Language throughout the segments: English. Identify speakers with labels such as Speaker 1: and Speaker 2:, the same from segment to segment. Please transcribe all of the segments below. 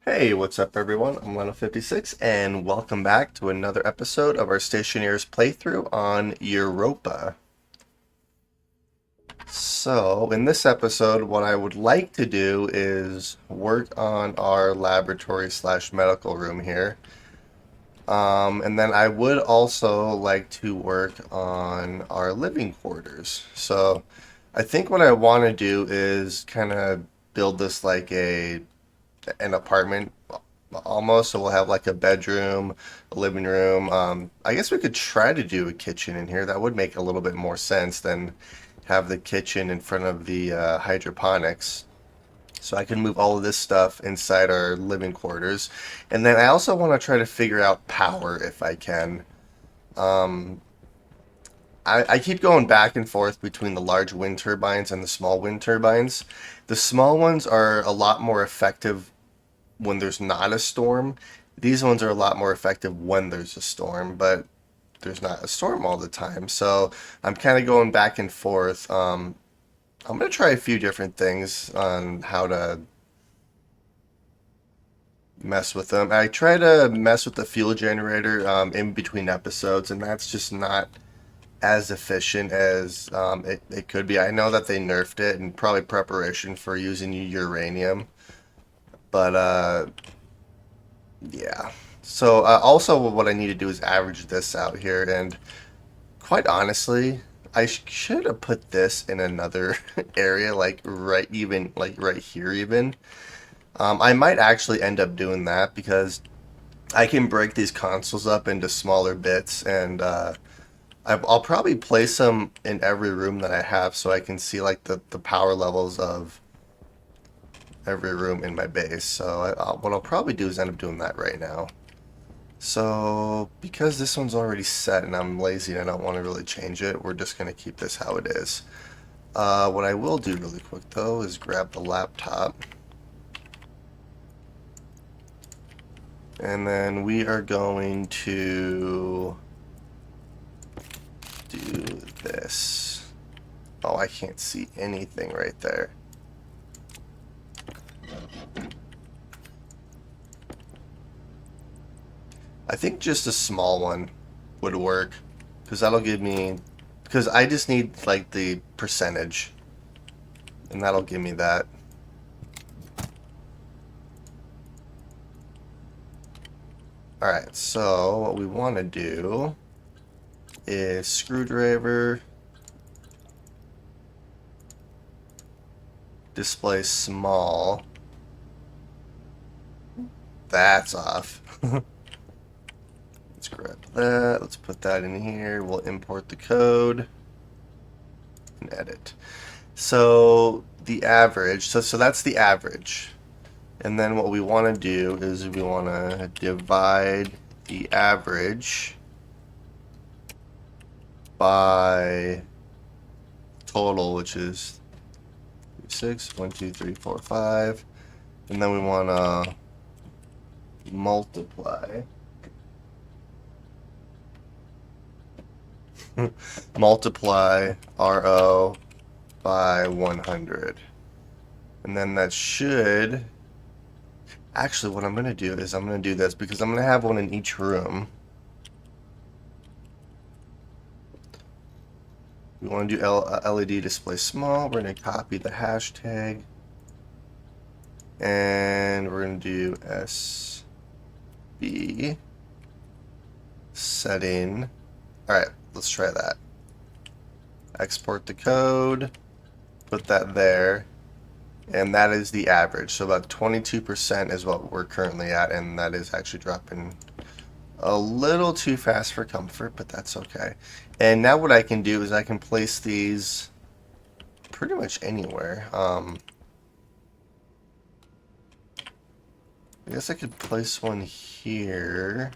Speaker 1: Hey, what's up everyone? I'm Leno56 and welcome back to another episode of our Stationeers playthrough on Europa. So, in this episode, what I would like to do is work on our laboratory slash medical room here. And then I would also like to work on our living quarters. So, I think what I want to do is kind of build this like an apartment almost. So we'll have like a bedroom, a living room. I guess we could try to do a kitchen in here. That would make a little bit more sense than have the kitchen in front of the hydroponics. So I can move all of this stuff inside our living quarters. And then I also want to try to figure out power if I can. Um, I keep going back and forth between the large wind turbines and the small wind turbines. The small ones are a lot more effective when there's not a storm. These ones are a lot more effective when there's a storm, but there's not a storm all the time. So I'm kind of going back and forth. I'm going to try a few different things on how to mess with them. I try to mess with the fuel generator in between episodes, and that's just not as efficient as it could be. I know that they nerfed it and probably preparation for using uranium, but yeah. So also what I need to do is average this out here, and quite honestly, I should have put this in another area, like right here even. I might actually end up doing that because I can break these consoles up into smaller bits, and I'll probably place them in every room that I have so I can see like the power levels of every room in my base. So what I'll probably do is end up doing that right now. So, because this one's already set and I'm lazy and I don't want to really change it, we're just going to keep this how it is. What I will do really quick though is grab the laptop. And then we are going to do this. Oh, I can't see anything right there. I think just a small one would work because that'll give me, because I just need like the percentage and that'll give me that. Alright, so what we want to do is screwdriver, display small. That's off. Let's grab that. Let's put that in here. We'll import the code and edit. So the average, so that's the average. And then what we want to do is we want to divide the average by total, which is 6, 1, 2, 3, 4, 5. And then we want to multiply multiply RO by 100. And then that should, actually what I'm going to do is I'm going to do this because I'm going to have one in each room. We want to do LED display small. We're going to copy the hashtag. And we're going to do SB setting. Alright, let's try that. Export the code. Put that there. And that is the average. So about 22% is what we're currently at. And that is actually dropping a little too fast for comfort, but that's okay. And now what I can do is I can place these pretty much anywhere. I guess I could place one here.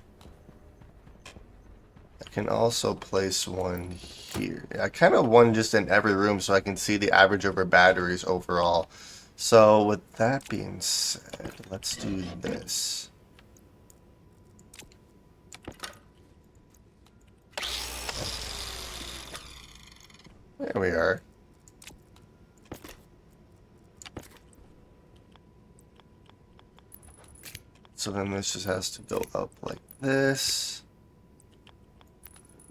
Speaker 1: I can also place one here. I kind of want just in every room so I can see the average over batteries overall. So with that being said, let's do this. There we are. So then this just has to go up like this.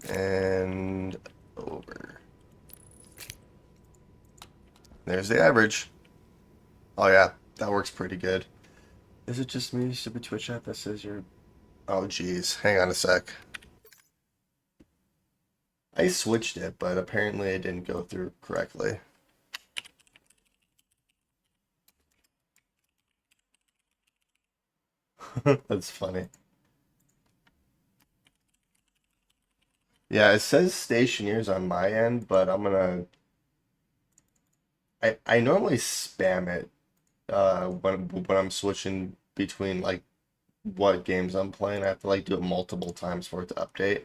Speaker 1: And over. There's the average. Oh yeah, that works pretty good. Is it just me, stupid Twitch app, that says you're... Oh geez, hang on a sec. I switched it, but apparently it didn't go through correctly. That's funny. Yeah, it says Stationeers on my end, but I'm gonna... I normally spam it when I'm switching between like what games I'm playing. I have to like do it multiple times for it to update.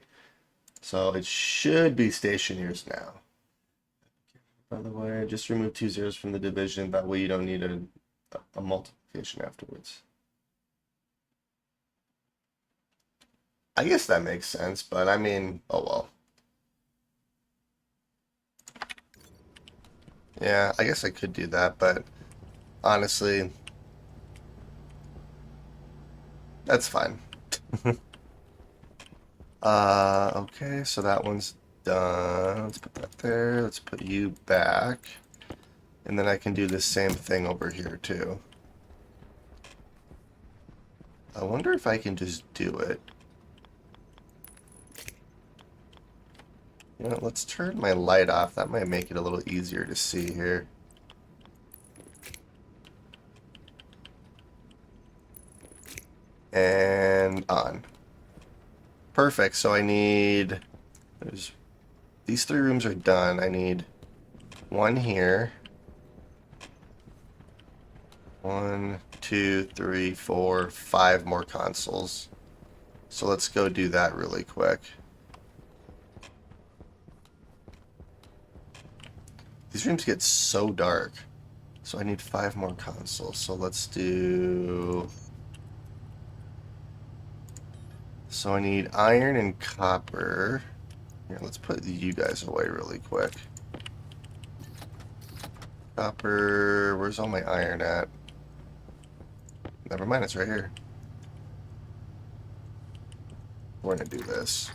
Speaker 1: So it should be Stationeers now. By the way, just remove 2 zeros from the division. That way you don't need a multiplication afterwards. I guess that makes sense, but I mean, oh well. Yeah, I guess I could do that, but honestly, that's fine. Okay, so that one's done. Let's put that there. Let's put you back. And then I can do the same thing over here too. I wonder if I can just do it. You know, let's turn my light off. That might make it a little easier to see here. And on. Perfect. So I need... These 3 rooms are done. I need one here. 1, 2, 3, 4, 5 more consoles. So let's go do that really quick. These rooms get so dark. So I need 5 more consoles. So let's do... So I need iron and copper. Here, let's put you guys away really quick. Copper... Where's all my iron at? Never mind, it's right here. We're gonna do this.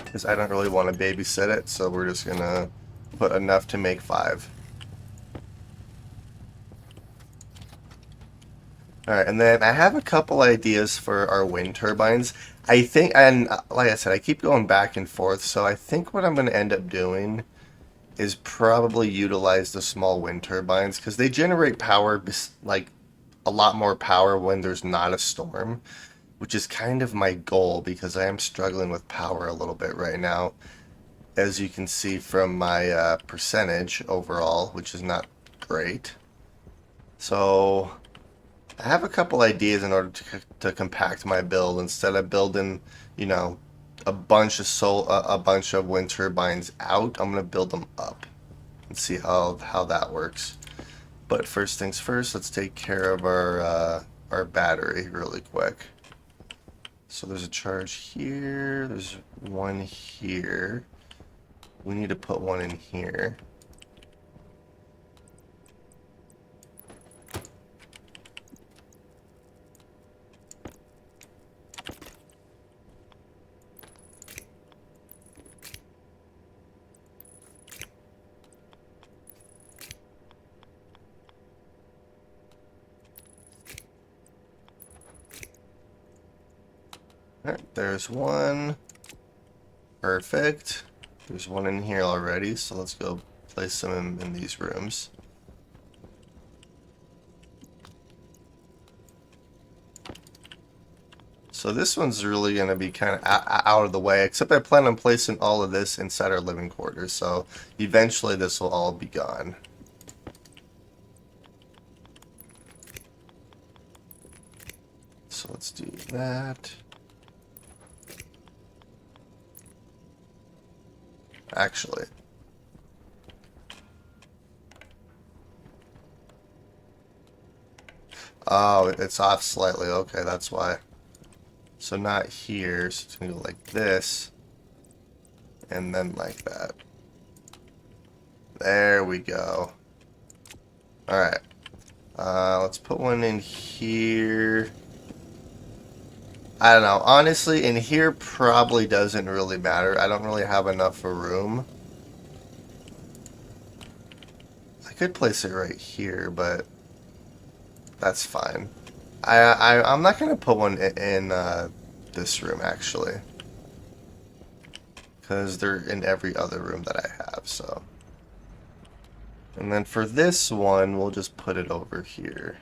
Speaker 1: Because I don't really want to babysit it, so we're just gonna put enough to make 5. Alright, and then I have a couple ideas for our wind turbines. I think, and like I said, I keep going back and forth, so I think what I'm going to end up doing is probably utilize the small wind turbines, because they generate power, like a lot more power when there's not a storm, which is kind of my goal, because I am struggling with power a little bit right now, as you can see from my percentage overall, which is not great. So... I have a couple ideas in order to compact my build. Instead of building, you know, a bunch of wind turbines out, I'm gonna build them up and see how that works. But first things first, let's take care of our battery really quick. So there's a charge here. There's one here. We need to put one in here. Alright, there's one. Perfect. There's one in here already, so let's go place them in these rooms. So this one's really going to be kind of out of the way, except I plan on placing all of this inside our living quarters, so eventually this will all be gone. So let's do that. Actually, oh, it's off slightly. Okay, that's why. So not here, so it's going to go like this, and then like that. There we go. Alright. Let's put one in here. I don't know. Honestly, in here probably doesn't really matter. I don't really have enough room. I could place it right here, but that's fine. I'm not gonna put one in this room actually, because they're in every other room that I have. So, and then for this one, we'll just put it over here.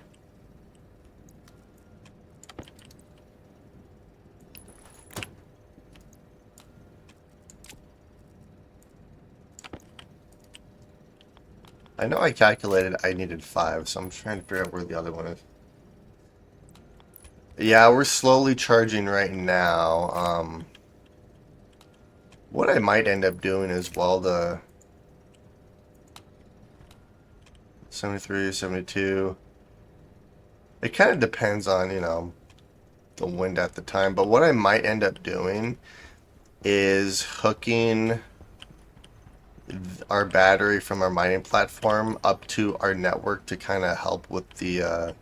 Speaker 1: I know I calculated I needed 5, so I'm trying to figure out where the other one is. Yeah, we're slowly charging right now. What I might end up doing as well, the 73, 72. It kind of depends on, the wind at the time. But what I might end up doing is hooking our battery from our mining platform up to our network to kind of help with the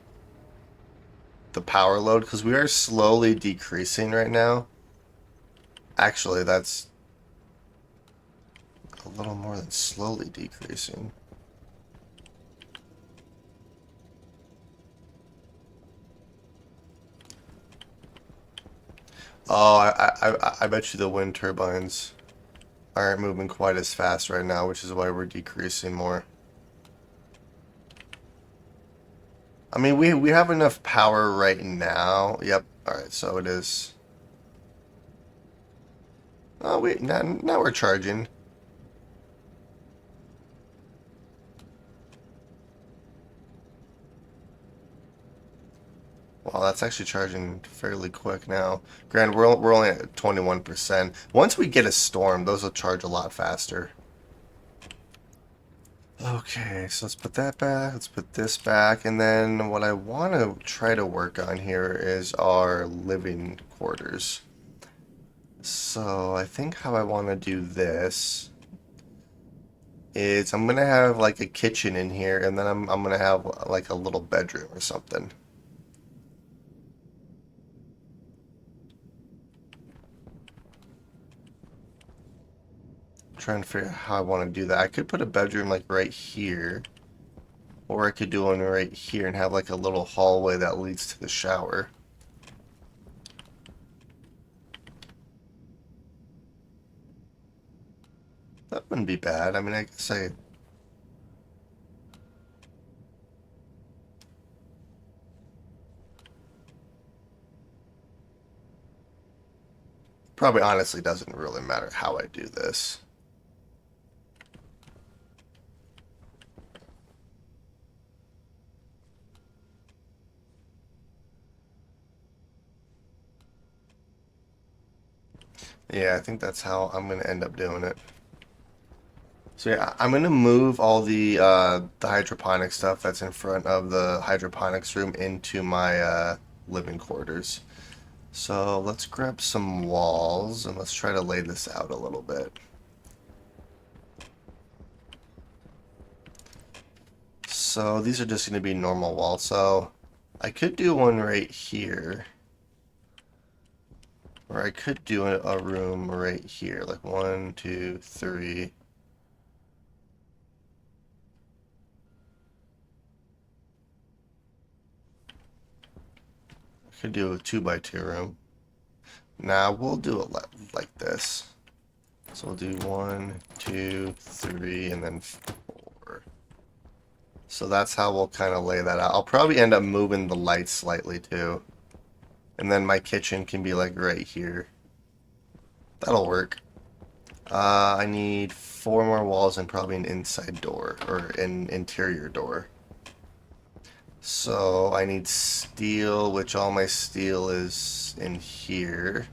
Speaker 1: power load, because we are slowly decreasing right now. Actually, that's a little more than slowly decreasing. Oh, I bet you the wind turbines aren't moving quite as fast right now, which is why we're decreasing more. I mean, we have enough power right now. Yep. All right, so it is. Oh, wait, now we're charging. Well, that's actually charging fairly quick now. Granted, we're only at 21%. Once we get a storm, those will charge a lot faster. Okay, so let's put that back. Let's put this back. And then what I want to try to work on here is our living quarters. So I think how I want to do this is I'm going to have like a kitchen in here, and then I'm going to have like a little bedroom or something. Trying to figure out how I want to do that. I could put a bedroom like right here, or I could do one right here and have like a little hallway that leads to the shower. That wouldn't be bad. I mean, I could say probably honestly doesn't really matter how I do this. Yeah, I think that's how I'm going to end up doing it. So yeah, I'm going to move all the hydroponic stuff that's in front of the hydroponics room into my living quarters. So let's grab some walls and let's try to lay this out a little bit. So these are just going to be normal walls. So I could do one right here. Or I could do a room right here. Like 1, 2, 3. I could do a 2x2 room. Now we'll do it like this. So we'll do 1, 2, 3, and then 4. So that's how we'll kind of lay that out. I'll probably end up moving the lights slightly too. And then my kitchen can be like right here. That'll work. I need 4 more walls and probably an inside door, or an interior door. So I need steel, which all my steel is in here.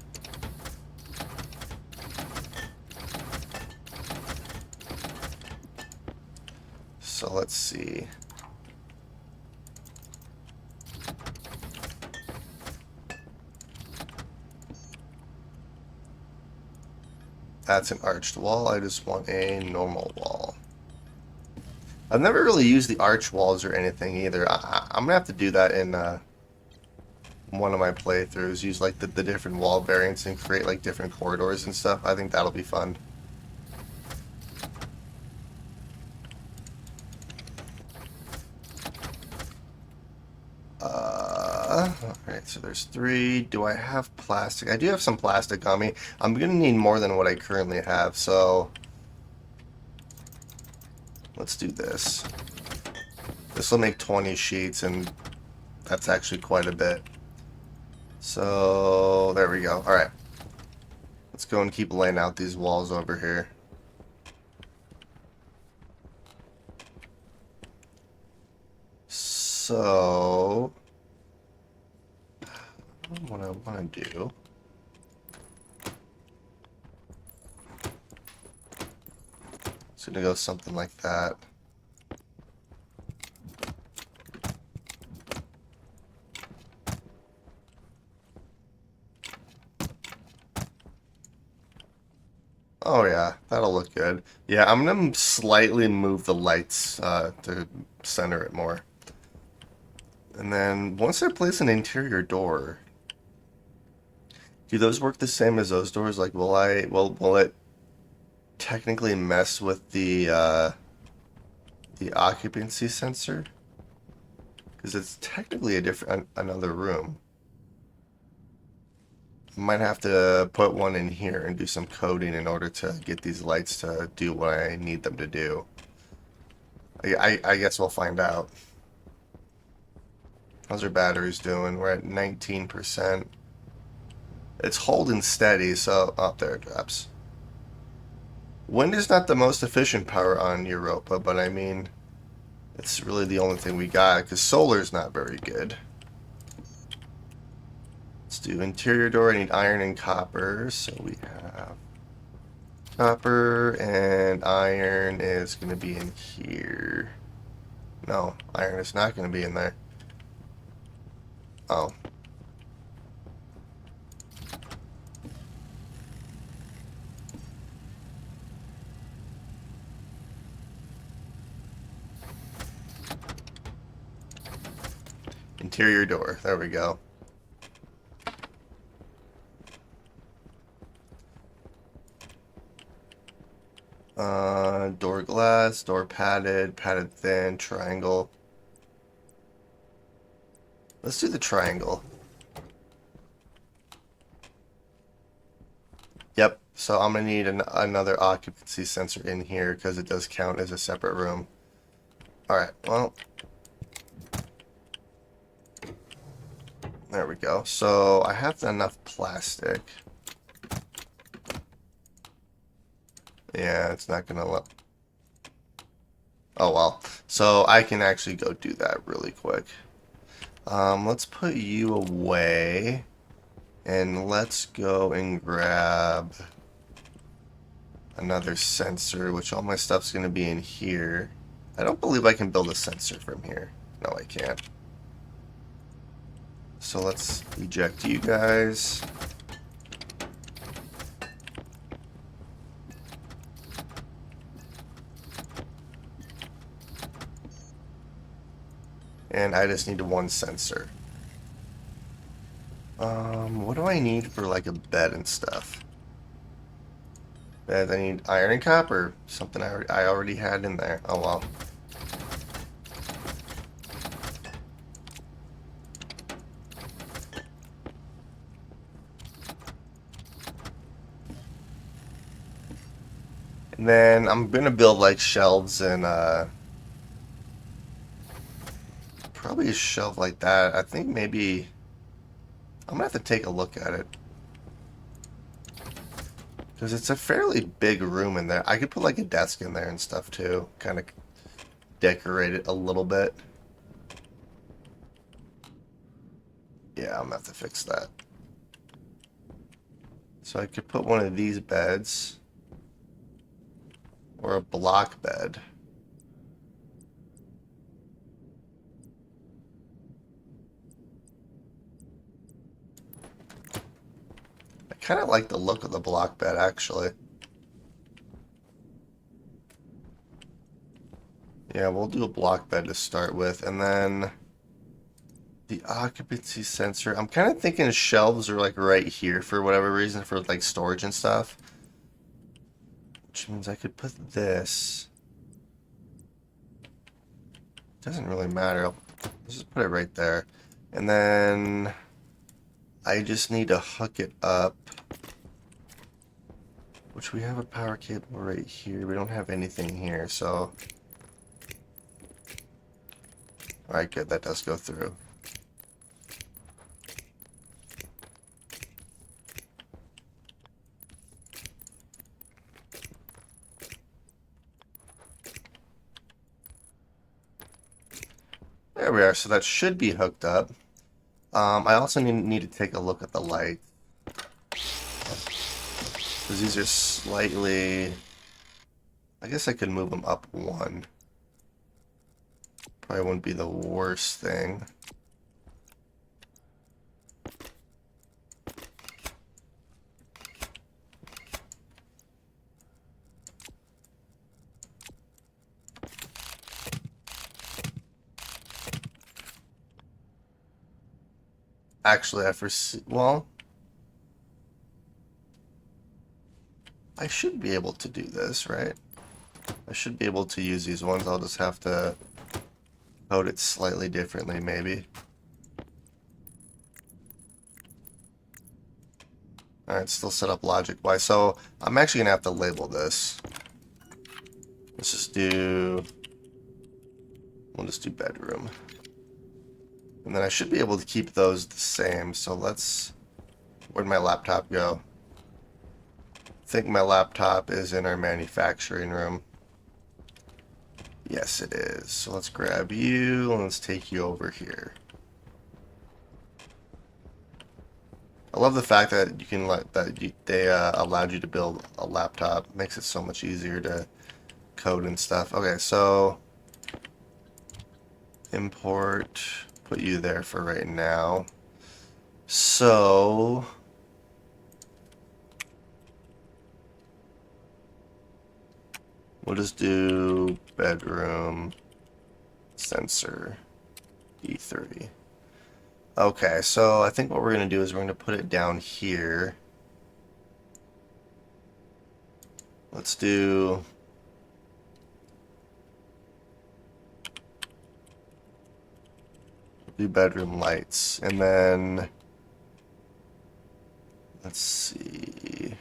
Speaker 1: So let's see. That's an arched wall. I just want a normal wall. I've never really used the arch walls or anything either. I'm gonna have to do that in one of my playthroughs. Use like the different wall variants and create like different corridors and stuff. I think that'll be fun. Alright, so there's 3. Do I have plastic? I do have some plastic on me. I'm gonna need more than what I currently have, so let's do this. This will make 20 sheets, and that's actually quite a bit. So, there we go. Alright. Let's go and keep laying out these walls over here. So, what I want to do... It's going to go something like that. Oh yeah, that'll look good. Yeah, I'm gonna slightly move the lights to center it more. And then once I place an interior door, do those work the same as those doors? Like, will it technically mess with the occupancy sensor? Because it's technically a different another room. Might have to put one in here and do some coding in order to get these lights to do what I need them to do. I guess we'll find out. How's our batteries doing? We're at 19%. It's holding steady, so... Oh, there it drops. Wind is not the most efficient power on Europa, but I mean... It's really the only thing we got, because solar's not very good. Let's do interior door. I need iron and copper, so we have copper, and iron is going to be in here. No, iron is not going to be in there. Oh. Interior door. There we go. Door glass, door padded, padded thin, triangle. Let's do the triangle. Yep, so I'm going to need another occupancy sensor in here because it does count as a separate room. Alright, well. There we go. So I have enough plastic. Yeah, it's not going to look. Oh well. So I can actually go do that really quick. Let's put you away. And let's go and grab another sensor, which all my stuff's going to be in here. I don't believe I can build a sensor from here. No, I can't. So let's eject you guys. And I just need one sensor. What do I need for like a bed and stuff? Bed, I need iron and copper. Something I already had in there. Oh well. And then I'm gonna build like shelves and probably a shelf like that. I think maybe I'm gonna have to take a look at it. Because it's a fairly big room in there. I could put like a desk in there and stuff too. Kind of decorate it a little bit. Yeah, I'm gonna have to fix that. So I could put one of these beds. Or a block bed. I kind of like the look of the block bed, actually. Yeah, we'll do a block bed to start with, and then the occupancy sensor. I'm kind of thinking shelves are like right here for whatever reason, for like storage and stuff. Which means I could put this. Doesn't really matter. Let's just put it right there. And then I just need to hook it up. Which we have a power cable right here. We don't have anything here, so. Alright, good. That does go through. There we are. So that should be hooked up. I also need to take a look at the light. Because these are slightly... I guess I could move them up one. Probably wouldn't be the worst thing. Actually, I foresee... Well... I should be able to do this, right? I should be able to use these ones. I'll just have to code it slightly differently, maybe. Alright, still set up logic-wise. So, I'm actually going to have to label this. Let's just do... We'll just do bedroom. And then I should be able to keep those the same. So let's... Where'd my laptop go? I think my laptop is in our manufacturing room. Yes, it is. So let's grab you and let's take you over here. I love the fact that you can they allowed you to build a laptop. It makes it so much easier to code and stuff. Okay, so import, put you there for right now. So we'll just do bedroom sensor E30. Okay, so I think what we're going to do is we're going to put it down here. Let's do... bedroom lights. And then... Let's see...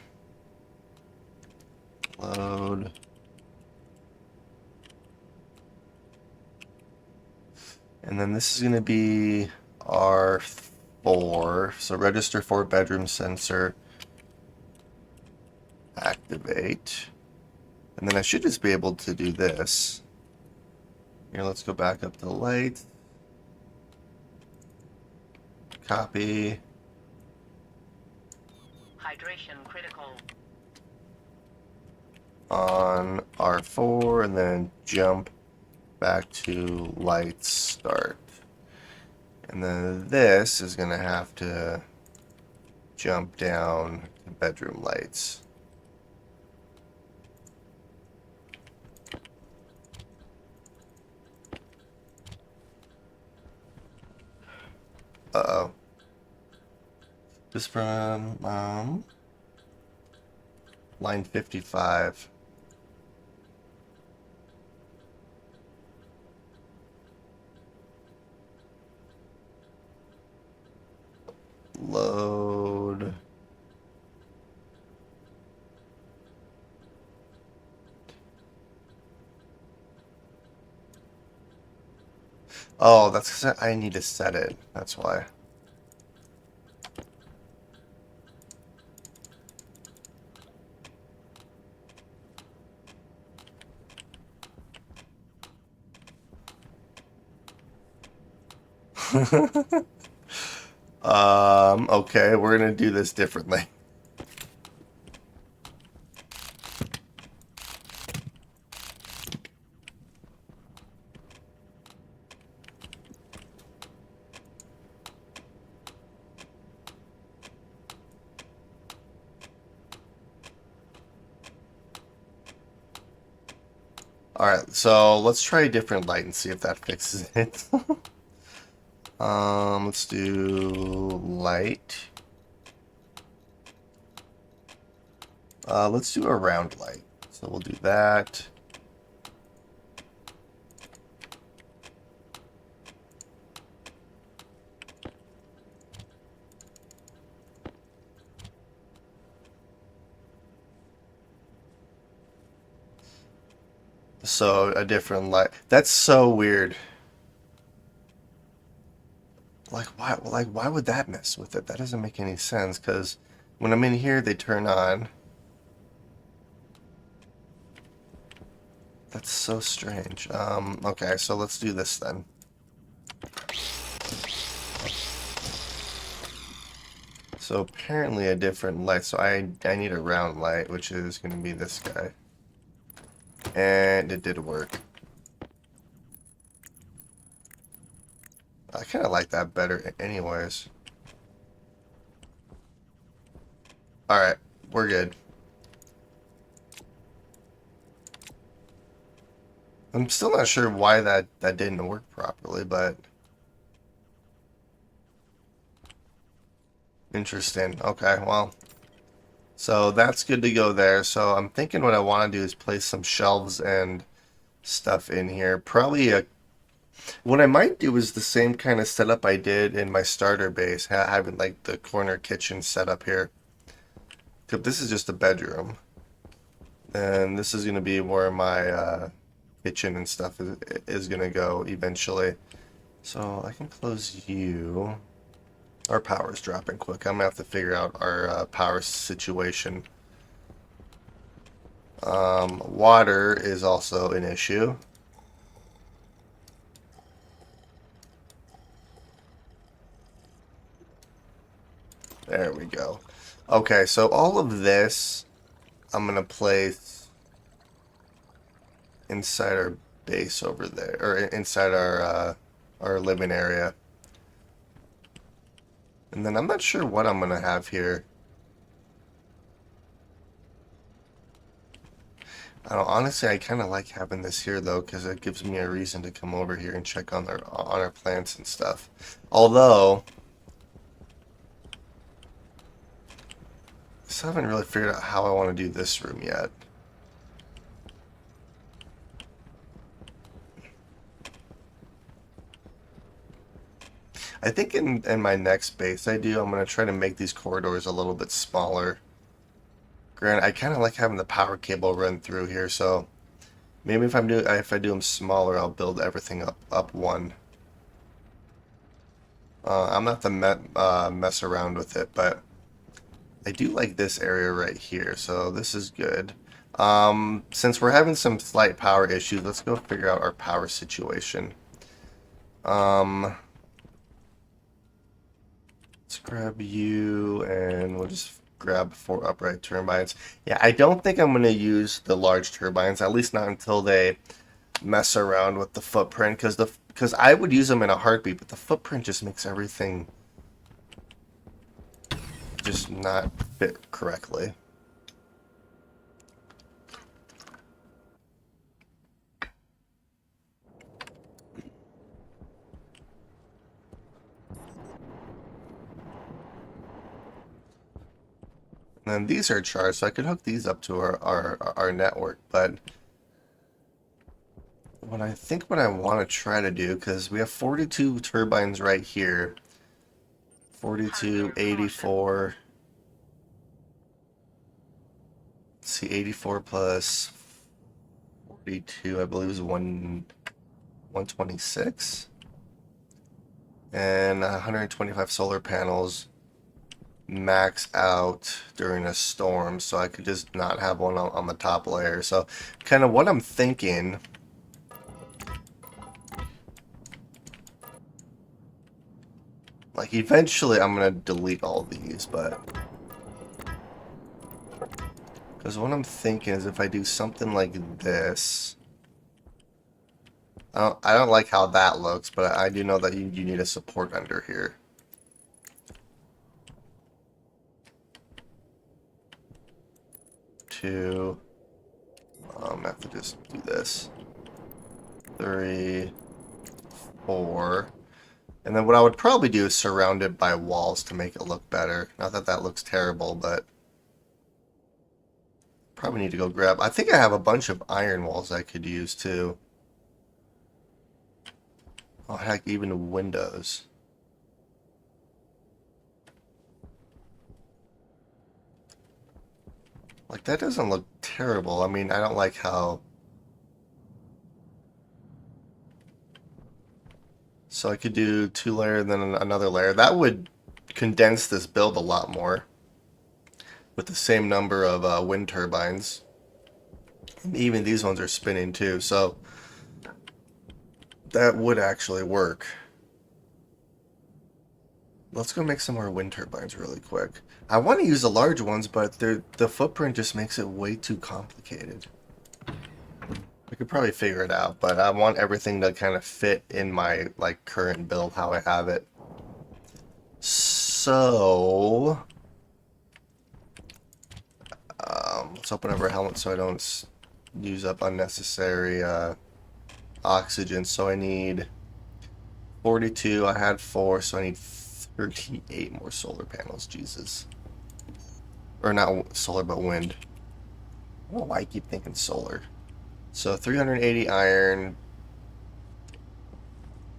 Speaker 1: Load... And then this is going to be R4. So register for bedroom sensor. Activate. And then I should just be able to do this. Here, let's go back up to light. Copy.
Speaker 2: Hydration critical.
Speaker 1: On R4 and then jump back to light start. And then this is going to have to jump down to bedroom lights. Uh-oh. Just from line 55. Load. Oh, that's because I need to set it. That's why. Okay, we're gonna do this differently. Alright, so let's try a different light and see if that fixes it. Let's do light. Let's do a round light. So we'll do that. So a different light. That's so weird. Like why would that mess with it? That doesn't make any sense because when I'm in here they turn on. That's so strange. Okay, so let's do this then. So apparently a different light. So I need a round light, which is going to be this guy. And it did work. I kind of like that better anyways. Alright, we're good. I'm still not sure why that didn't work properly, but interesting. Okay, well, so that's good to go there. So I'm thinking what I want to do is place some shelves and stuff in here. Probably what I might do is the same kind of setup I did in my starter base, having like the corner kitchen set up here. Except this is just a bedroom, and this is going to be where my kitchen and stuff is going to go eventually. So I can close you. Our power's dropping quick. I'm going to have to figure out our power situation. Water is also an issue. There we go. Okay, so all of this I'm going to place inside our base over there, or inside our living area. And then I'm not sure what I'm going to have here. I don't, honestly, I kind of like having this here though, because it gives me a reason to come over here and check on our plants and stuff. Although, I still haven't really figured out how I want to do this room yet. I think in my next base I'm going to try to make these corridors a little bit smaller. Granted, I kind of like having the power cable run through here, so maybe if I do them smaller, I'll build everything up one. I'm not to mess around with it, but I do like this area right here, so this is good. Since we're having some slight power issues, let's go figure out our power situation. Let's grab you, and we'll just grab 4 upright turbines. Yeah, I don't think I'm going to use the large turbines, at least not until they mess around with the footprint, because I would use them in a heartbeat, but the footprint just makes everything just not fit correctly. And then these are charged, so I could hook these up to our network, but what I want to try to do, because we have 42 turbines right here, 42, 84, let's see, 84 plus 42, I believe is 126, and 125 solar panels max out during a storm, so I could just not have one on the top layer. So kind of what I'm thinking, like eventually I'm gonna delete all these, but because what I'm thinking is if I do something like this, I don't like how that looks, but I do know that you need a support under here. Two, I have to just do this. 3, 4. And then what I would probably do is surround it by walls to make it look better. Not that that looks terrible, but probably need to go grab. I think I have a bunch of iron walls I could use too. Oh, heck, even windows. Like, that doesn't look terrible. I mean, I don't like how... So I could do 2 layer and then another layer. That would condense this build a lot more with the same number of wind turbines. And even these ones are spinning too, so that would actually work. Let's go make some more wind turbines really quick. I want to use the large ones, but the footprint just makes it way too complicated. We could probably figure it out, but I want everything to kind of fit in my like current build how I have it. So let's open up our helmet so I don't use up unnecessary oxygen. So I need 42. I had 4, so I need 38 more solar panels. Jesus. Or not solar, but wind. I don't know why I keep thinking solar. So 380 iron,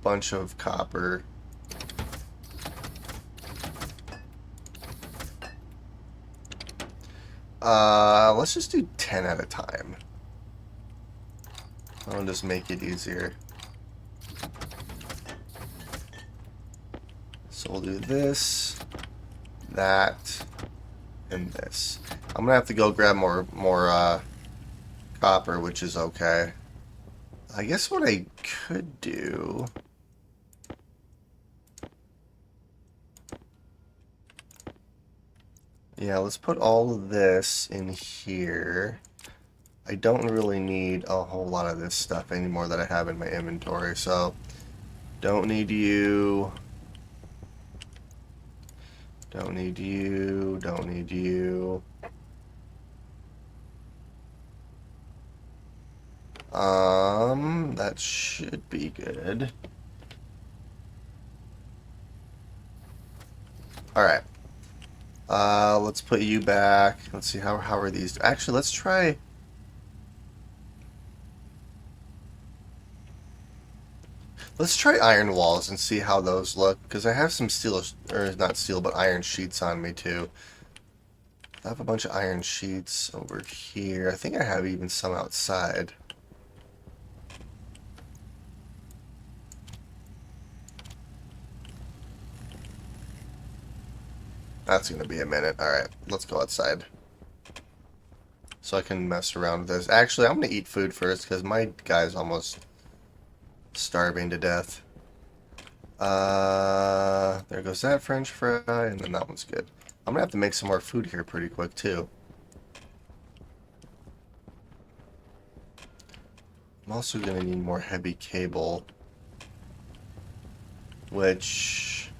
Speaker 1: bunch of copper. Let's just do 10 at a time. I'll just make it easier. So we'll do this, that, and this. I'm gonna have to go grab more copper, which is okay. I guess what I could do... Yeah, let's put all of this in here. I don't really need a whole lot of this stuff anymore that I have in my inventory, so don't need you. Don't need you. Don't need you. That should be good. Alright. Let's put you back. Let's see, how are these? Actually, let's try... Let's try iron walls and see how those look, because I have some steel, or not steel, but iron sheets on me too. I have a bunch of iron sheets over here. I think I have even some outside. That's going to be a minute. Alright, let's go outside. So I can mess around with this. Actually, I'm going to eat food first, because my guy's almost starving to death. There goes that French fry, and then that one's good. I'm going to have to make some more food here pretty quick, too. I'm also going to need more heavy cable, which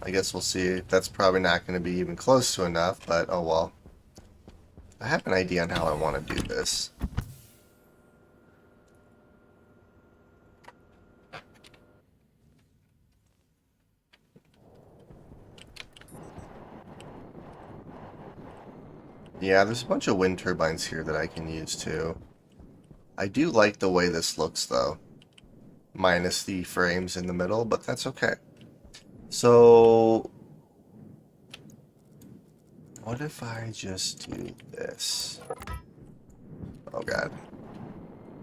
Speaker 1: I guess we'll see. That's probably not going to be even close to enough, but oh well. I have an idea on how I want to do this. Yeah, there's a bunch of wind turbines here that I can use too. I do like the way this looks though. Minus the frames in the middle, but that's okay. So, what if I just do this? Oh god.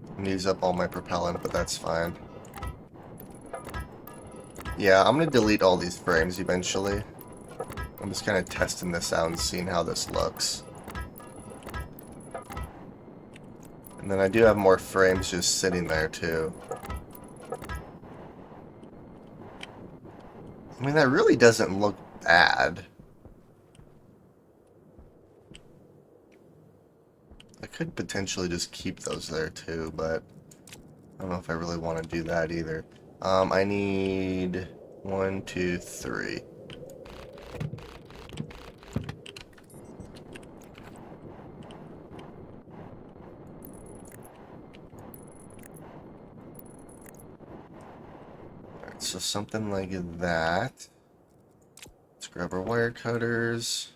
Speaker 1: I'm gonna use up all my propellant, but that's fine. Yeah, I'm gonna delete all these frames eventually. I'm just kind of testing this out and seeing how this looks. And then I do have more frames just sitting there too. I mean, that really doesn't look bad. I could potentially just keep those there too, but I don't know if I really want to do that either. I need 1, 2, 3. So something like that. Let's grab our wire cutters.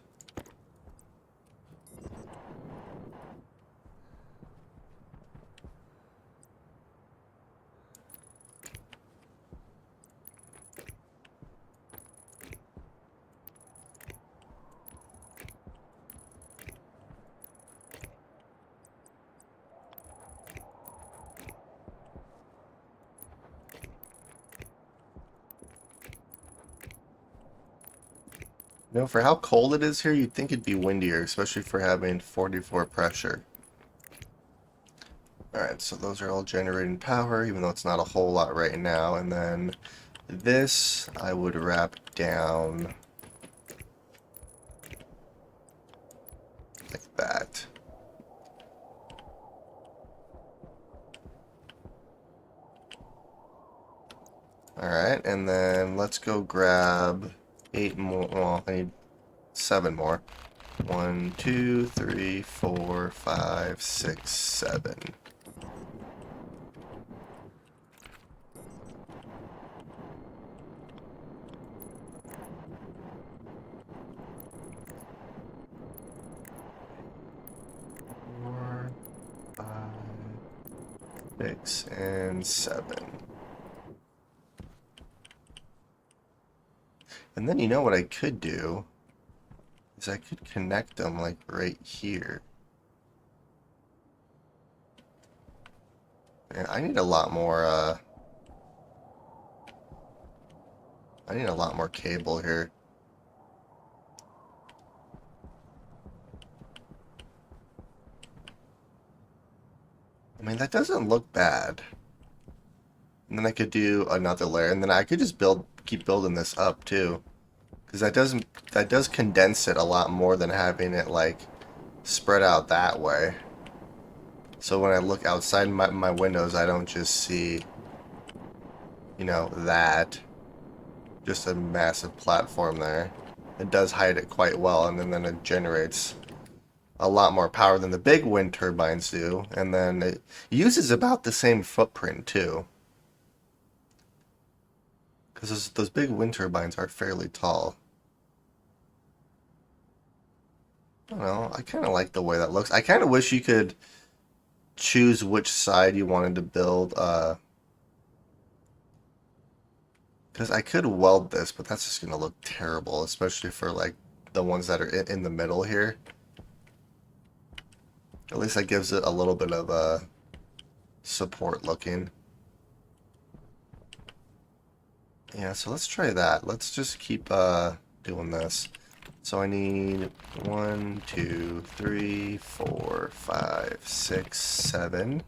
Speaker 1: You know, for how cold it is here, you'd think it'd be windier, especially for having 44 pressure. Alright, so those are all generating power, even though it's not a whole lot right now. And then this I would wrap down like that. Alright, and then let's go grab 8 more. Well, I need 7 more. 1, 2, 3, 4, 5, 6, 7. 4, 5, 6, and 7. And then you know what I could do is I could connect them like right here. And I need a lot more cable here. I mean, that doesn't look bad. And then I could do another layer, and then I could just keep building this up too. Because that does condense it a lot more than having it like spread out that way. So when I look outside my windows, I don't just see, you know, that. Just a massive platform there. It does hide it quite well, and then it generates a lot more power than the big wind turbines do. And then it uses about the same footprint too. Because those big wind turbines are fairly tall. I don't know. I kind of like the way that looks. I kind of wish you could choose which side you wanted to build. Because I could weld this, but that's just going to look terrible, especially for like the ones that are in the middle here. At least that gives it a little bit of support looking. Yeah, so let's try that. Let's just keep doing this. So I need 1, 2, 3, 4, 5, 6, 7.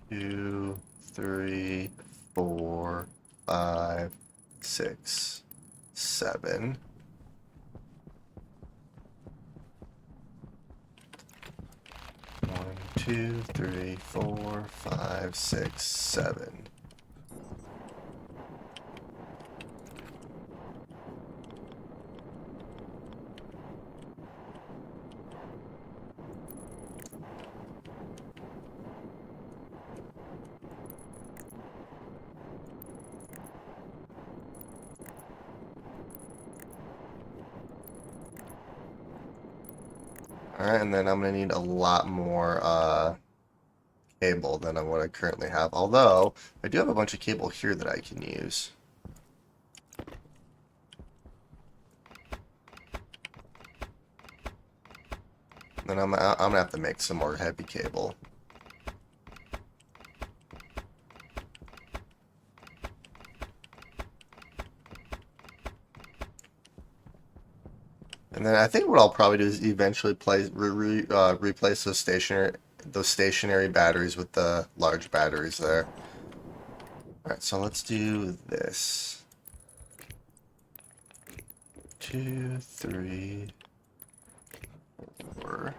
Speaker 1: Two, 3, 4, 5, 6, 7. 1, 2, 3, 4, 5, 6, 7. Alright, and then I'm going to need a lot more cable than what I currently have. Although, I do have a bunch of cable here that I can use. Then I'm going to have to make some more heavy cable. And then I think what I'll probably do is eventually replace those stationary batteries with the large batteries there. Alright, so let's do this. 2, 3, 4.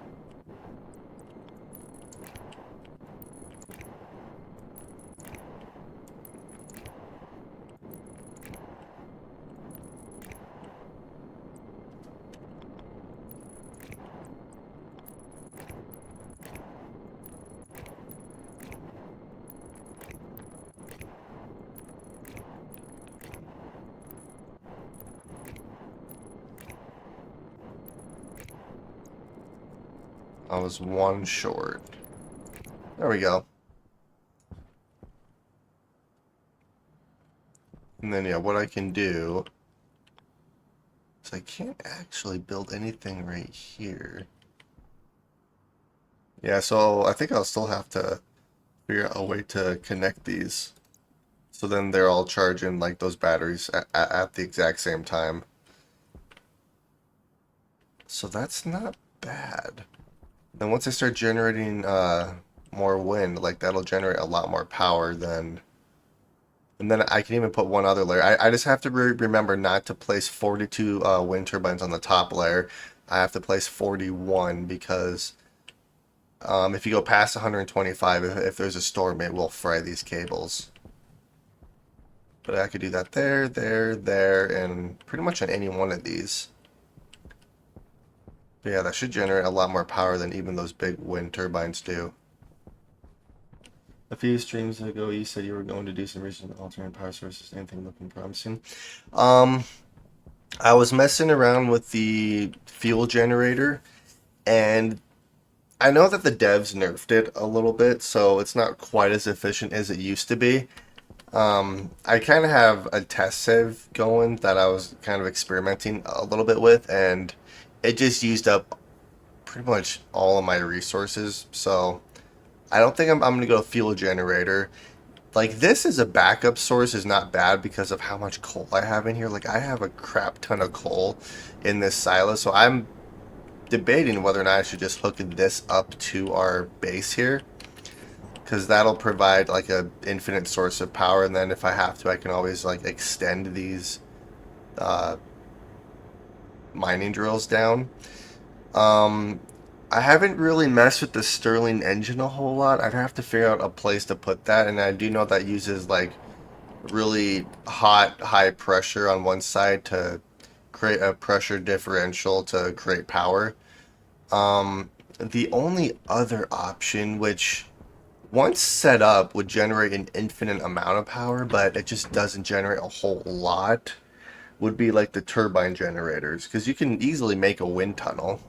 Speaker 1: I was one short. There we go. And then, yeah, what I can do is I can't actually build anything right here. Yeah, so I think I'll still have to figure out a way to connect these. So then they're all charging like those batteries at the exact same time. So that's not bad. Then once I start generating more wind, like that'll generate a lot more power than. And then I can even put one other layer. I just have to remember not to place 42 wind turbines on the top layer. I have to place 41 because if you go past 125, if there's a storm, it will fry these cables. But I could do that there, there, there, and pretty much on any one of these. But yeah, that should generate a lot more power than even those big wind turbines do. A few streams ago, you said you were going to do some research on alternate power sources. Anything looking promising? Um, I was messing around with the fuel generator, and I know that the devs nerfed it a little bit, so it's not quite as efficient as it used to be. I kind of have a test save going that I was kind of experimenting a little bit with, and it just used up pretty much all of my resources. So I don't think I'm going to go fuel generator. Like this as a backup source is not bad because of how much coal I have in here. Like I have a crap ton of coal in this silo, so I'm debating whether or not I should just hook this up to our base here because that'll provide like a infinite source of power, and then if I have to I can always like extend these uh, mining drills down. um, I haven't really messed with the Stirling engine a whole lot. I'd have to figure out a place to put that, and I do know that uses like really hot high pressure on one side to create a pressure differential to create power. The only other option, which once set up would generate an infinite amount of power, but it just doesn't generate a whole lot, would be like the turbine generators, because you can easily make a wind tunnel.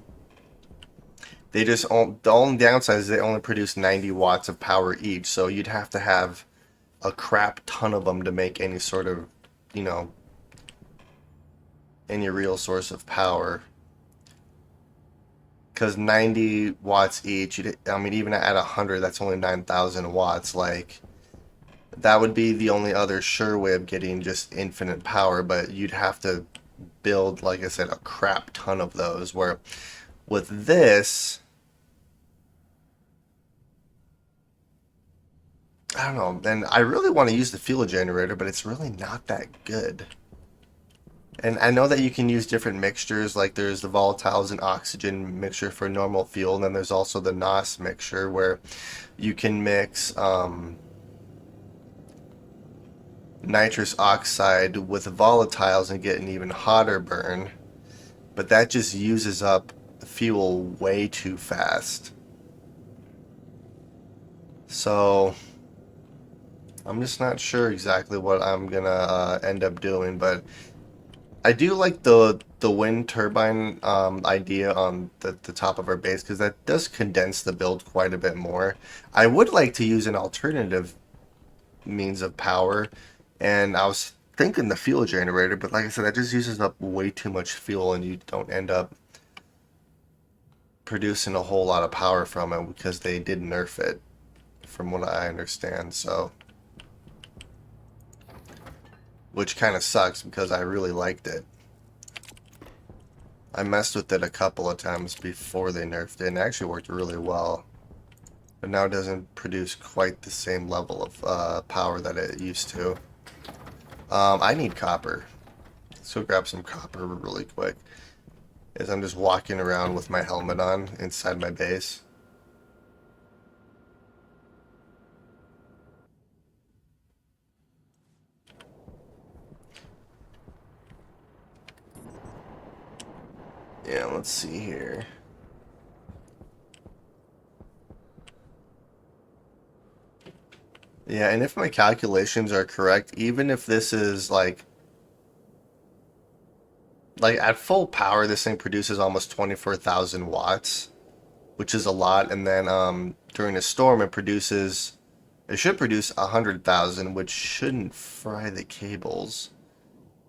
Speaker 1: They just the only downside is they only produce 90 watts of power each, so you'd have to have a crap ton of them to make any sort of, you know, any real source of power. Because 90 watts each, I mean, even at 100, that's only 9,000 watts. Like, that would be the only other sure way of getting just infinite power, but you'd have to build, like I said, a crap ton of those. Where with this, I don't know, and I really want to use the fuel generator, but it's really not that good. And I know that you can use different mixtures, like there's the volatiles and oxygen mixture for normal fuel, and then there's also the NOS mixture where you can mix nitrous oxide with volatiles and get an even hotter burn. But that just uses up fuel way too fast. So I'm just not sure exactly what I'm gonna end up doing, but I do like the wind turbine idea on the top of our base because that does condense the build quite a bit more. I would like to use an alternative means of power, and I was thinking the fuel generator, but like I said, that just uses up way too much fuel, and you don't end up producing a whole lot of power from it because they did nerf it, from what I understand. So, which kind of sucks because I really liked it. I messed with it a couple of times before they nerfed it, and it actually worked really well. But now it doesn't produce quite the same level of power that it used to. I need copper. Let's go grab some copper really quick. As I'm just walking around with my helmet on inside my base. Yeah, let's see here. Yeah, and if my calculations are correct, even if this is like at full power, this thing produces almost 24,000 watts. which is a lot. And then during a storm, it should produce 100,000, which shouldn't fry the cables,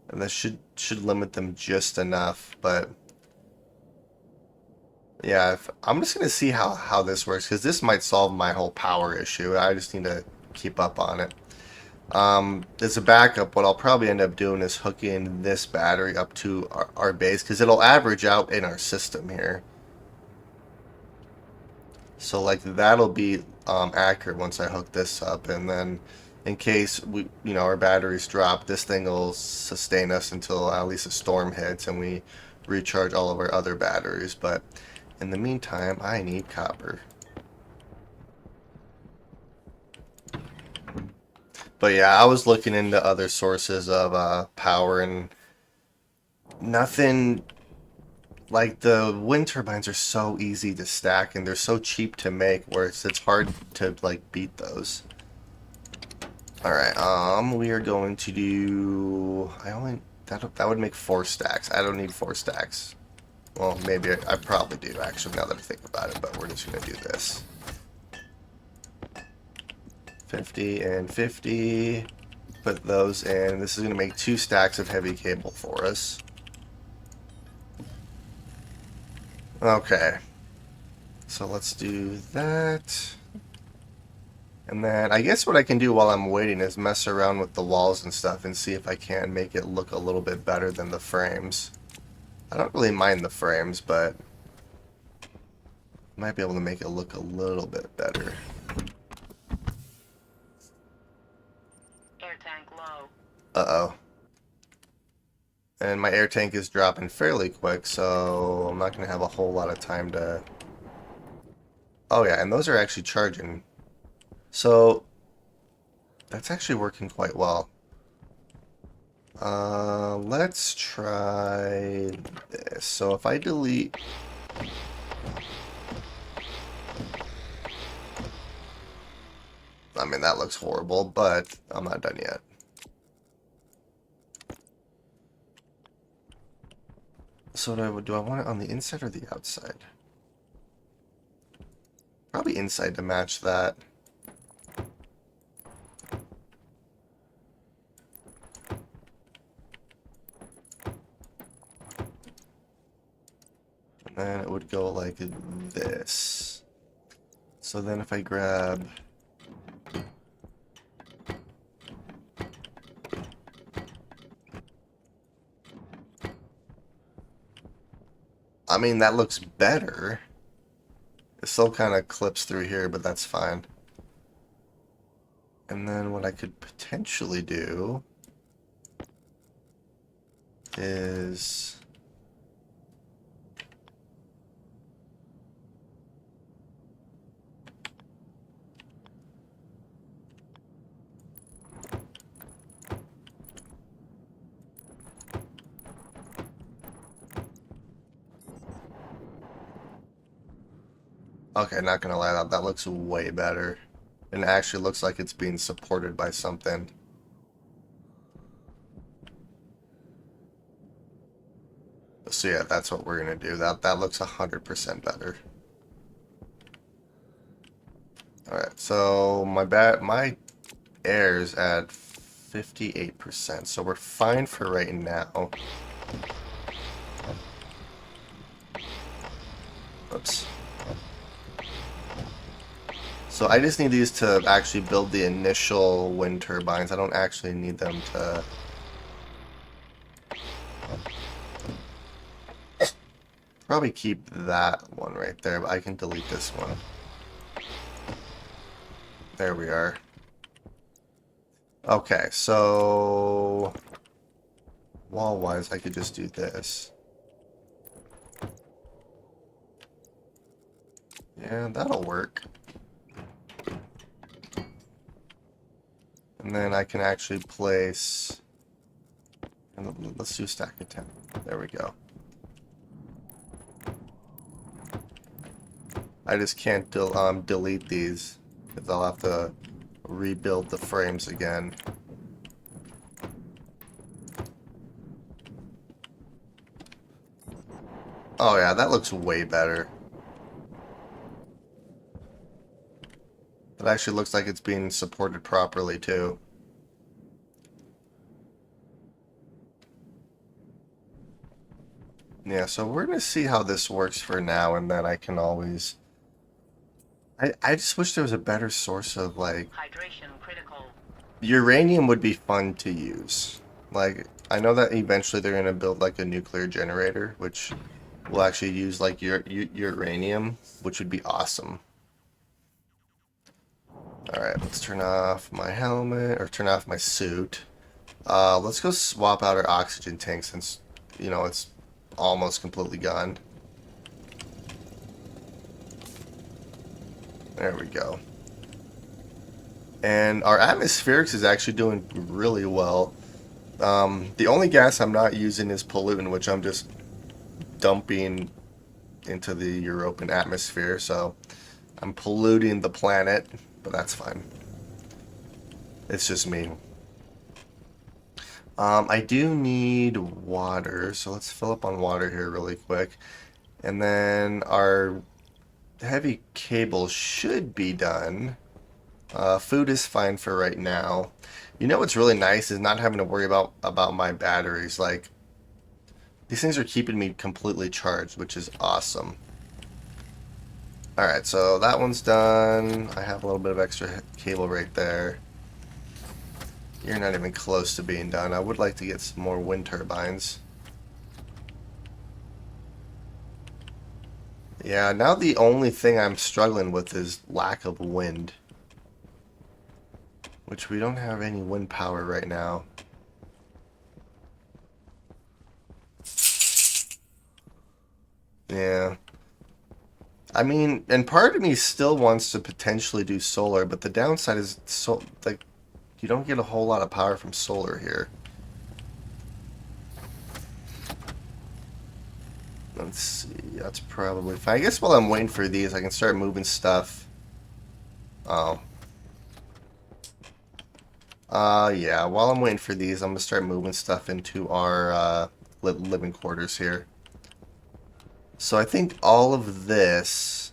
Speaker 1: and that should limit them just enough. But yeah, I'm just gonna see how this works because this might solve my whole power issue. I just need to keep up on it. As a backup, what I'll probably end up doing is hooking this battery up to our base because it'll average out in our system here. So like that'll be accurate once I hook this up, and then in case our batteries drop, this thing will sustain us until at least a storm hits and we recharge all of our other batteries. But in the meantime, I need copper. But yeah, I was looking into other sources of power, and nothing like the wind turbines are so easy to stack and they're so cheap to make where it's hard to like beat those. All right, we are going to do. That would make 4 stacks. I don't need 4 stacks. Well, maybe I probably do actually now that I think about it, but we're just gonna do this. 50 and 50. Put those in. This is gonna make 2 stacks of heavy cable for us. Okay, so let's do that. And then I guess what I can do while I'm waiting is mess around with the walls and stuff and see if I can make it look a little bit better than the frames. I don't really mind the frames, but I might be able to make it look a little bit better.
Speaker 2: Air tank low.
Speaker 1: Uh-oh. And my air tank is dropping fairly quick, so I'm not going to have a whole lot of time to... Oh yeah, and those are actually charging. So, that's actually working quite well. Let's try this. So if I delete... I mean, that looks horrible, but I'm not done yet. So do I want it on the inside or the outside? Probably inside to match that. And then it would go like this. So then if I grab... I mean, that looks better. It still kind of clips through here, but that's fine. And then what I could potentially do is... Okay, not gonna lie, that looks way better. And it actually looks like it's being supported by something. So yeah, that's what we're gonna do. That looks 100% better. Alright, so my air's at 58%, so we're fine for right now. Oops. So I just need these to actually build the initial wind turbines. I don't actually need them to... Probably keep that one right there, but I can delete this one. There we are. Okay, so... Wall-wise, I could just do this. Yeah, that'll work. And then I can actually place... Let's do a stack of 10. There we go. I just can't delete these, because I'll have to rebuild the frames again. Oh yeah, that looks way better. It actually looks like it's being supported properly too. Yeah, so we're gonna see how this works for now, and then I can always. I just wish there was a better source of like
Speaker 2: Hydration critical.
Speaker 1: uranium would be fun to use. Like I know that eventually they're gonna build like a nuclear generator, which will actually use like uranium, which would be awesome. All right, let's turn off my helmet or turn off my suit. Let's go swap out our oxygen tank since it's almost completely gone. There we go. And our atmospherics is actually doing really well. The only gas I'm not using is pollutant, which I'm just dumping into the European atmosphere. So I'm polluting the planet, but that's fine. It's just me. I do need water, so let's fill up on water here really quick. And then our heavy cable should be done. Food is fine for right now. You know what's really nice is not having to worry about my batteries. Like these things are keeping me completely charged, which is awesome. All right, so that one's done. I have a little bit of extra cable right there. You're not even close to being done. I would like to get some more wind turbines. Yeah, now the only thing I'm struggling with is lack of wind. Which we don't have any wind power right now. Yeah. I mean, and part of me still wants to potentially do solar, but the downside is so like you don't get a whole lot of power from solar here. Let's see, that's probably fine. I guess while I'm waiting for these, I can start moving stuff. Oh. Yeah, while I'm waiting for these, I'm gonna start moving stuff into our living quarters here. So I think all of this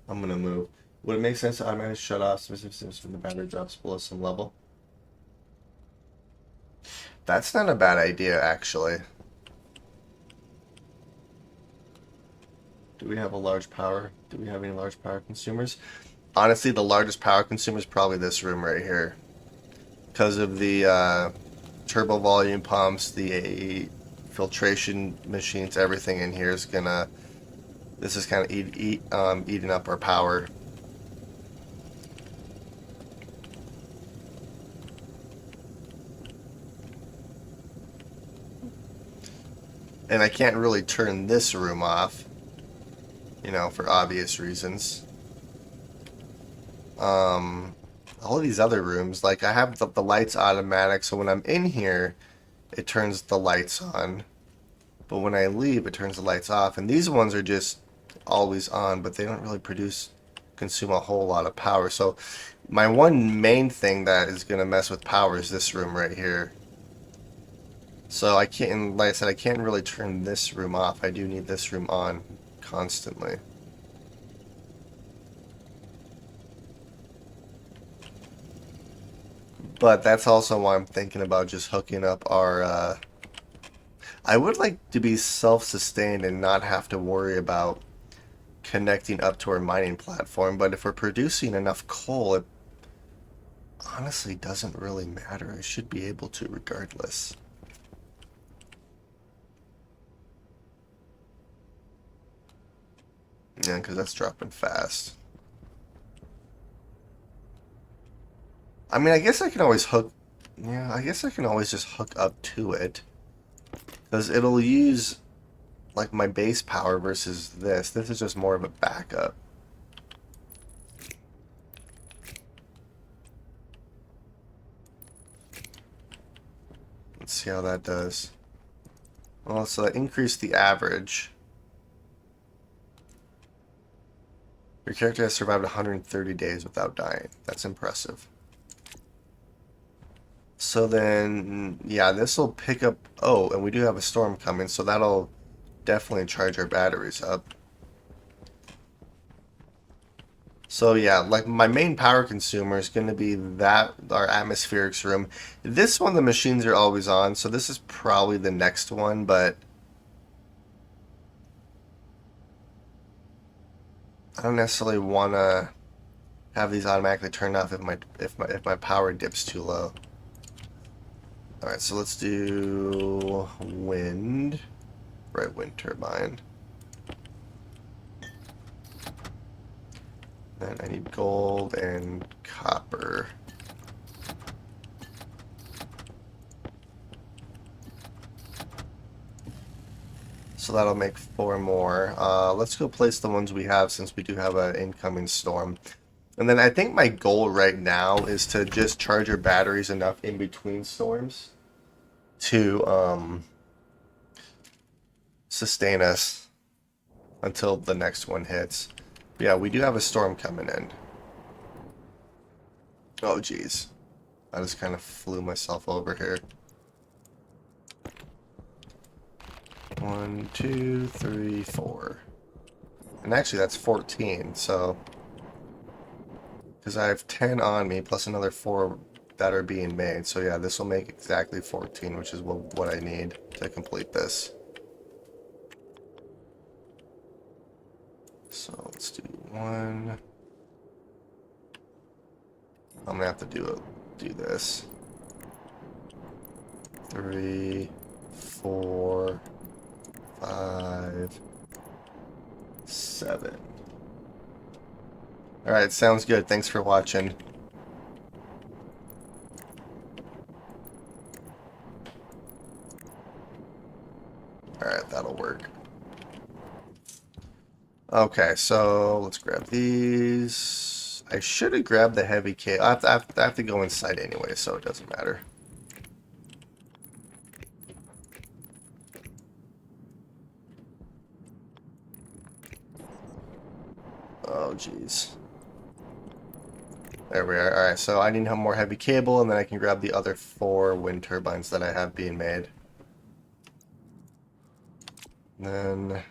Speaker 1: I'm gonna move. Would it make sense to automatically shut off specific systems when the battery drops below some level? That's not a bad idea, actually. Do we have a large power? Do we have any large power consumers? Honestly, the largest power consumer is probably this room right here. Because of the turbo volume pumps, the filtration machines, everything in here is gonna. This is kind of eating up our power. And I can't really turn this room off, for obvious reasons. All of these other rooms, like I have the lights automatic, so when I'm in here, it turns the lights on. But when I leave, it turns the lights off. And these ones are just always on, but they don't really consume a whole lot of power. So my one main thing that is going to mess with power is this room right here. So I can't, like I said, I can't really turn this room off. I do need this room on constantly. But that's also why I'm thinking about just hooking up our. I would like to be self-sustained and not have to worry about connecting up to our mining platform. But if we're producing enough coal, it honestly doesn't really matter. I should be able to regardless. Yeah, because that's dropping fast. I mean, I guess I can always hook. Yeah, I guess I can always just hook up to it. Because it'll use, like, my base power versus this. This is just more of a backup. Let's see how that does. Well, so that increased the average. Your character has survived 130 days without dying. That's impressive. So then, yeah, this will pick up. Oh, and we do have a storm coming, so that'll definitely charge our batteries up. So yeah, like my main power consumer is going to be that our atmospherics room. This one the machines are always on, so this is probably the next one, but I don't necessarily want to have these automatically turned off if my power dips too low. All right, so let's do wind, right, wind turbine. Then I need gold and copper. So that'll make four more. Let's go place the ones we have since we do have an incoming storm. And then I think my goal right now is to just charge our batteries enough in between storms to sustain us until the next one hits. But yeah, we do have a storm coming in. Oh, geez. I just kind of flew myself over here. 1, 2, 3, 4. And actually, that's 14, so... Because I have 10 on me, plus another 4 that are being made. So yeah, this will make exactly 14, which is what I need to complete this. So let's do 1. I'm gonna have to do this. 3, 4, 5, 7. Alright, sounds good. Thanks for watching. Alright, that'll work. Okay, so let's grab these. I should have grabbed the heavy cable. I have to go inside anyway, so it doesn't matter. Oh, jeez. There we are. Alright, so I need more heavy cable, and then I can grab the other 4 wind turbines that I have being made. And then...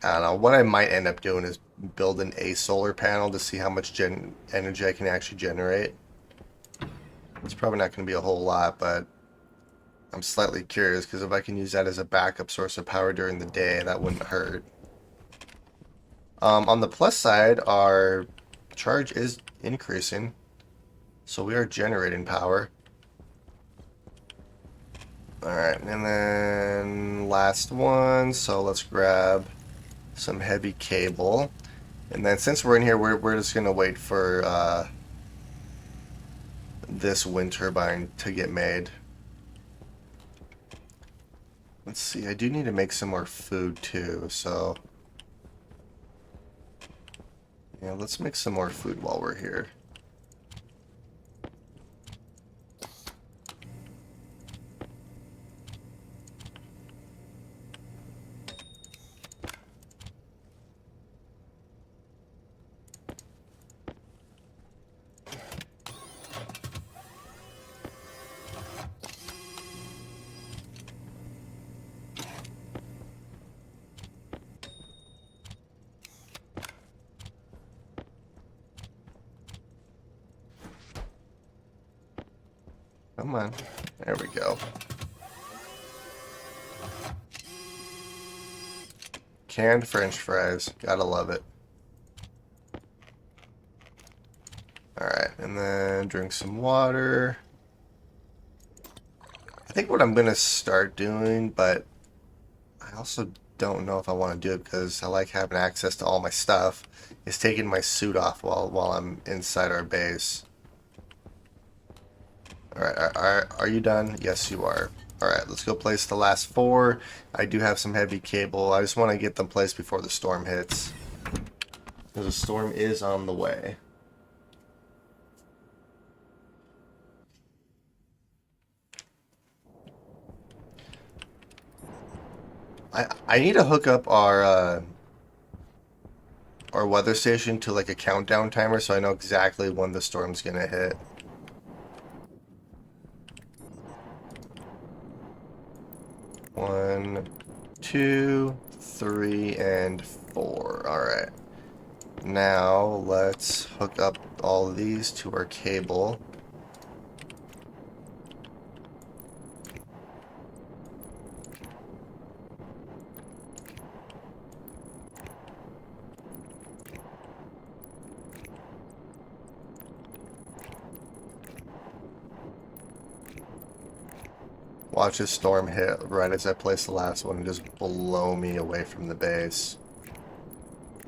Speaker 1: I don't know. What I might end up doing is building a solar panel to see how much energy I can actually generate. It's probably not going to be a whole lot, but I'm slightly curious, because if I can use that as a backup source of power during the day, that wouldn't hurt. On the plus side, our charge is increasing, so we are generating power. Alright, and then last one, so let's grab some heavy cable. And then since we're in here, we're just going to wait for this wind turbine to get made. Let's see, I do need to make some more food too, so... Yeah, let's make some more food while we're here. Come on. There we go. Canned French fries. Gotta love it. Alright, and then drink some water. I think what I'm gonna start doing, but I also don't know if I want to do it because I like having access to all my stuff, is taking my suit off while I'm inside our base. Alright, are you done? Yes, you are. Alright, let's go place the last 4. I do have some heavy cable. I just want to get them placed before the storm hits. Because the storm is on the way. I need to hook up our weather station to like a countdown timer so I know exactly when the storm's gonna hit. One, 2, 3, and 4. Alright. Now let's hook up all of these to our cable. Watch this storm hit right as I place the last one and just blow me away from the base.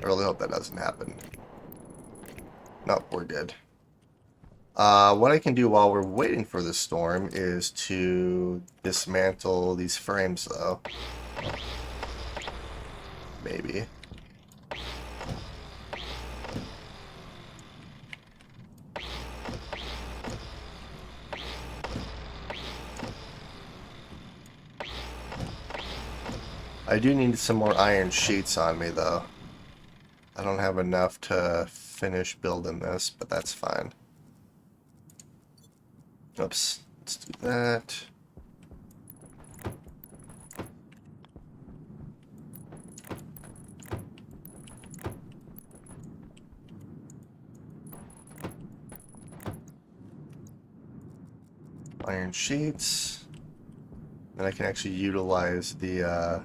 Speaker 1: I really hope that doesn't happen. Nope, we're good. What I can do while we're waiting for the storm is to dismantle these frames, though. Maybe. I do need some more iron sheets on me, though. I don't have enough to finish building this, but that's fine. Oops. Let's do that. Iron sheets. Then I can actually utilize the,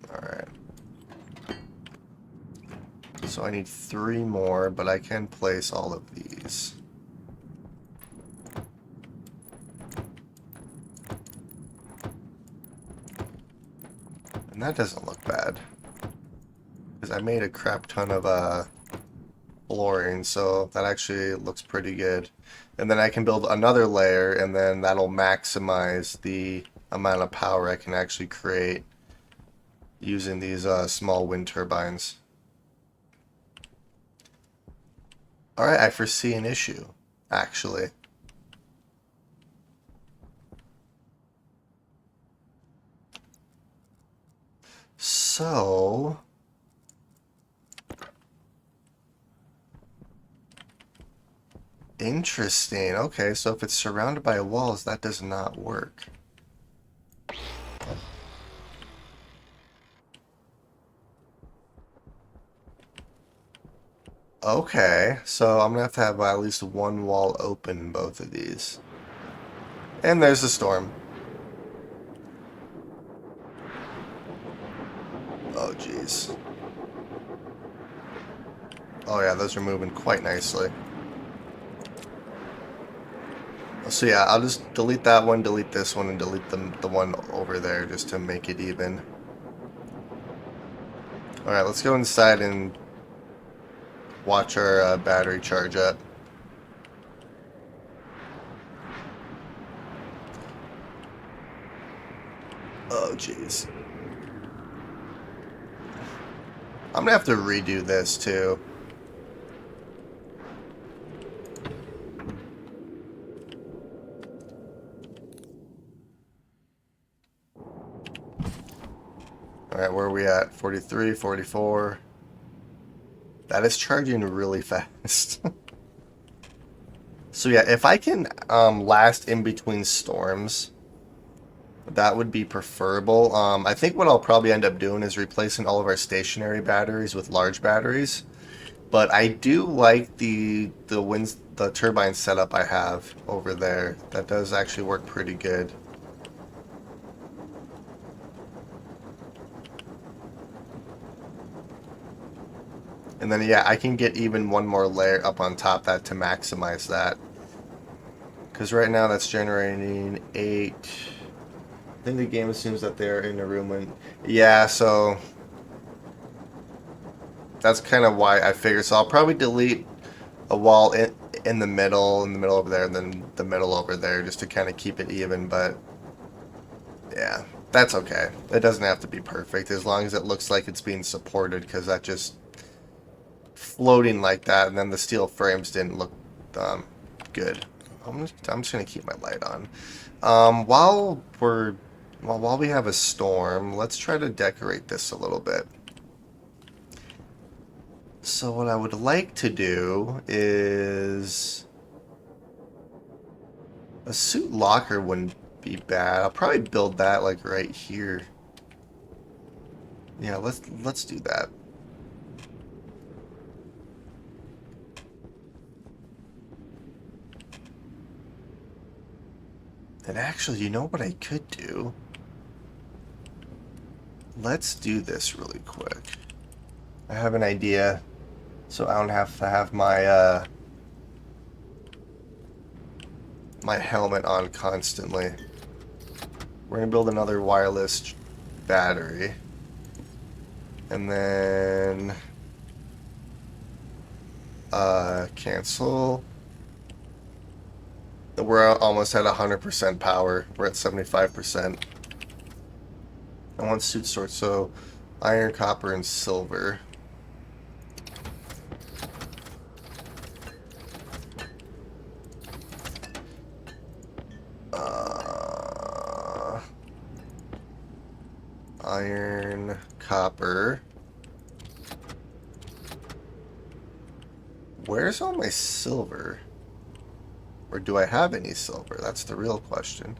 Speaker 1: Alright. So I need 3 more, but I can place all of these. And that doesn't look bad. Because I made a crap ton of flooring, so that actually looks pretty good. And then I can build another layer, and then that'll maximize the amount of power I can actually create using these small wind turbines. Alright, I foresee an issue, actually. So... Interesting. Okay, so if it's surrounded by walls, that does not work. Okay, so I'm gonna have at least one wall open in both of these. And there's the storm. Oh, jeez. Oh yeah, those are moving quite nicely. So yeah, I'll just delete that one, delete this one, and delete the one over there just to make it even. Alright, let's go inside and watch our battery charge up. Oh, jeez. I'm gonna have to redo this too. Alright, where are we at? 43, 44. That is charging really fast. So yeah, if I can last in between storms, that would be preferable. I think what I'll probably end up doing is replacing all of our stationary batteries with large batteries. But I do like the turbine setup I have over there. That does actually work pretty good. And then yeah, I can get even one more layer up on top that to maximize that. Because right now that's generating 8. I think the game assumes that they're in a room when... Yeah, so... That's kind of why I figured. So I'll probably delete a wall in the middle over there, and then the middle over there, just to kind of keep it even, but... Yeah, that's okay. It doesn't have to be perfect, as long as it looks like it's being supported, because that just... Floating like that, and then the steel frames didn't look good. I'm just gonna keep my light on. While we have a storm, let's try to decorate this a little bit. So what I would like to do is a suit locker wouldn't be bad. I'll probably build that like right here. Yeah, let's do that. And actually, you know what I could do? Let's do this really quick. I have an idea, so I don't have to have my helmet on constantly. We're gonna build another wireless battery, and then cancel. We're almost at 100% power. We're at 75%. I want suit storage, so iron, copper, and silver. Uh, Iron, copper. Where's all my silver? Or do I have any silver? That's the real question.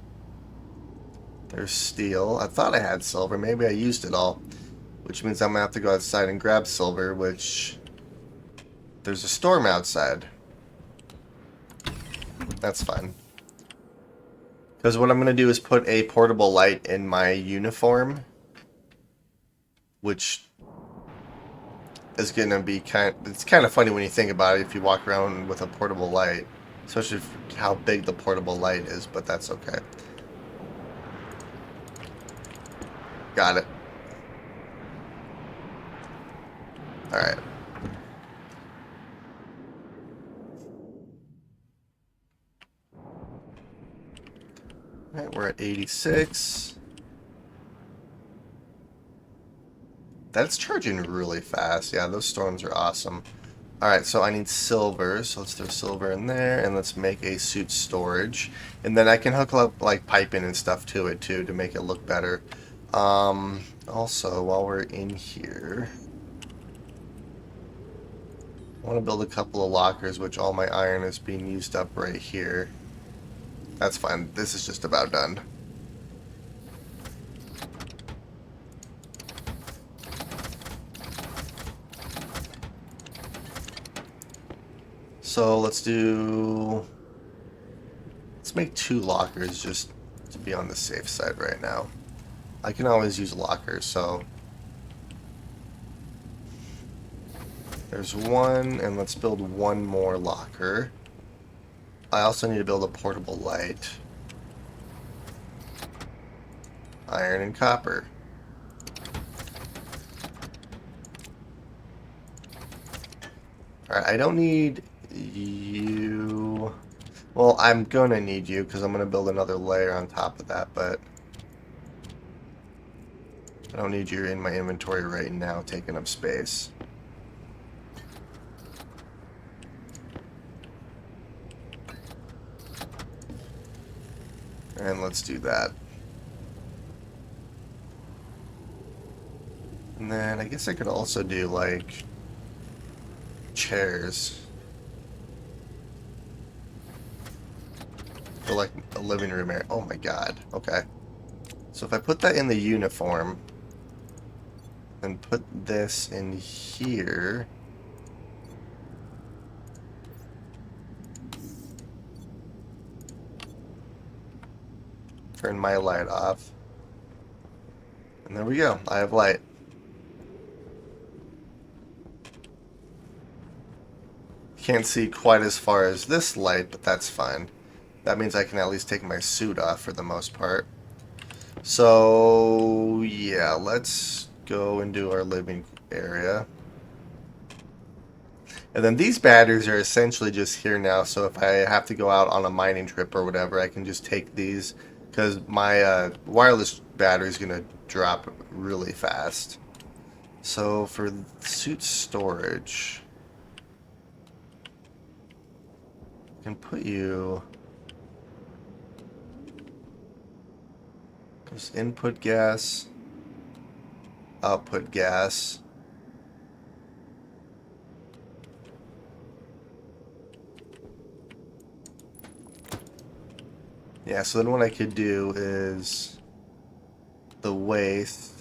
Speaker 1: There's steel. I thought I had silver. Maybe I used it all. Which means I'm going to have to go outside and grab silver, which... There's a storm outside. That's fine. Because what I'm going to do is put a portable light in my uniform. Which is going to be it's kind of funny when you think about it if you walk around with a portable light. Especially how big the portable light is, but that's okay. Got it. Alright. Alright, we're at 86. That's charging really fast. Yeah, those storms are awesome. Alright, so I need silver, so let's throw silver in there, and let's make a suit storage. And then I can hook up, like, piping and stuff to it, too, to make it look better. Also, while we're in here, I want to build a couple of lockers, which all my iron is being used up right here. That's fine. This is just about done. So let's make 2 lockers just to be on the safe side right now. I can always use lockers, so there's one, and let's build one more locker. I also need to build a portable light. Iron and copper. Alright, I don't need you. Well, I'm gonna need you because I'm gonna build another layer on top of that, but I don't need you in my inventory right now taking up space. And let's do that. And then I guess I could also do like chairs. For like a living room area. Oh my god. Okay. So if I put that in the uniform, and put this in here. Turn my light off. And there we go. I have light. Can't see quite as far as this light, but that's fine. That means I can at least take my suit off for the most part. So, yeah, let's go and do our living area. And then these batteries are essentially just here now, so if I have to go out on a mining trip or whatever, I can just take these, because my wireless battery is going to drop really fast. So for suit storage, I can put you... Just input gas, output gas. Yeah, so then what I could do is the waste.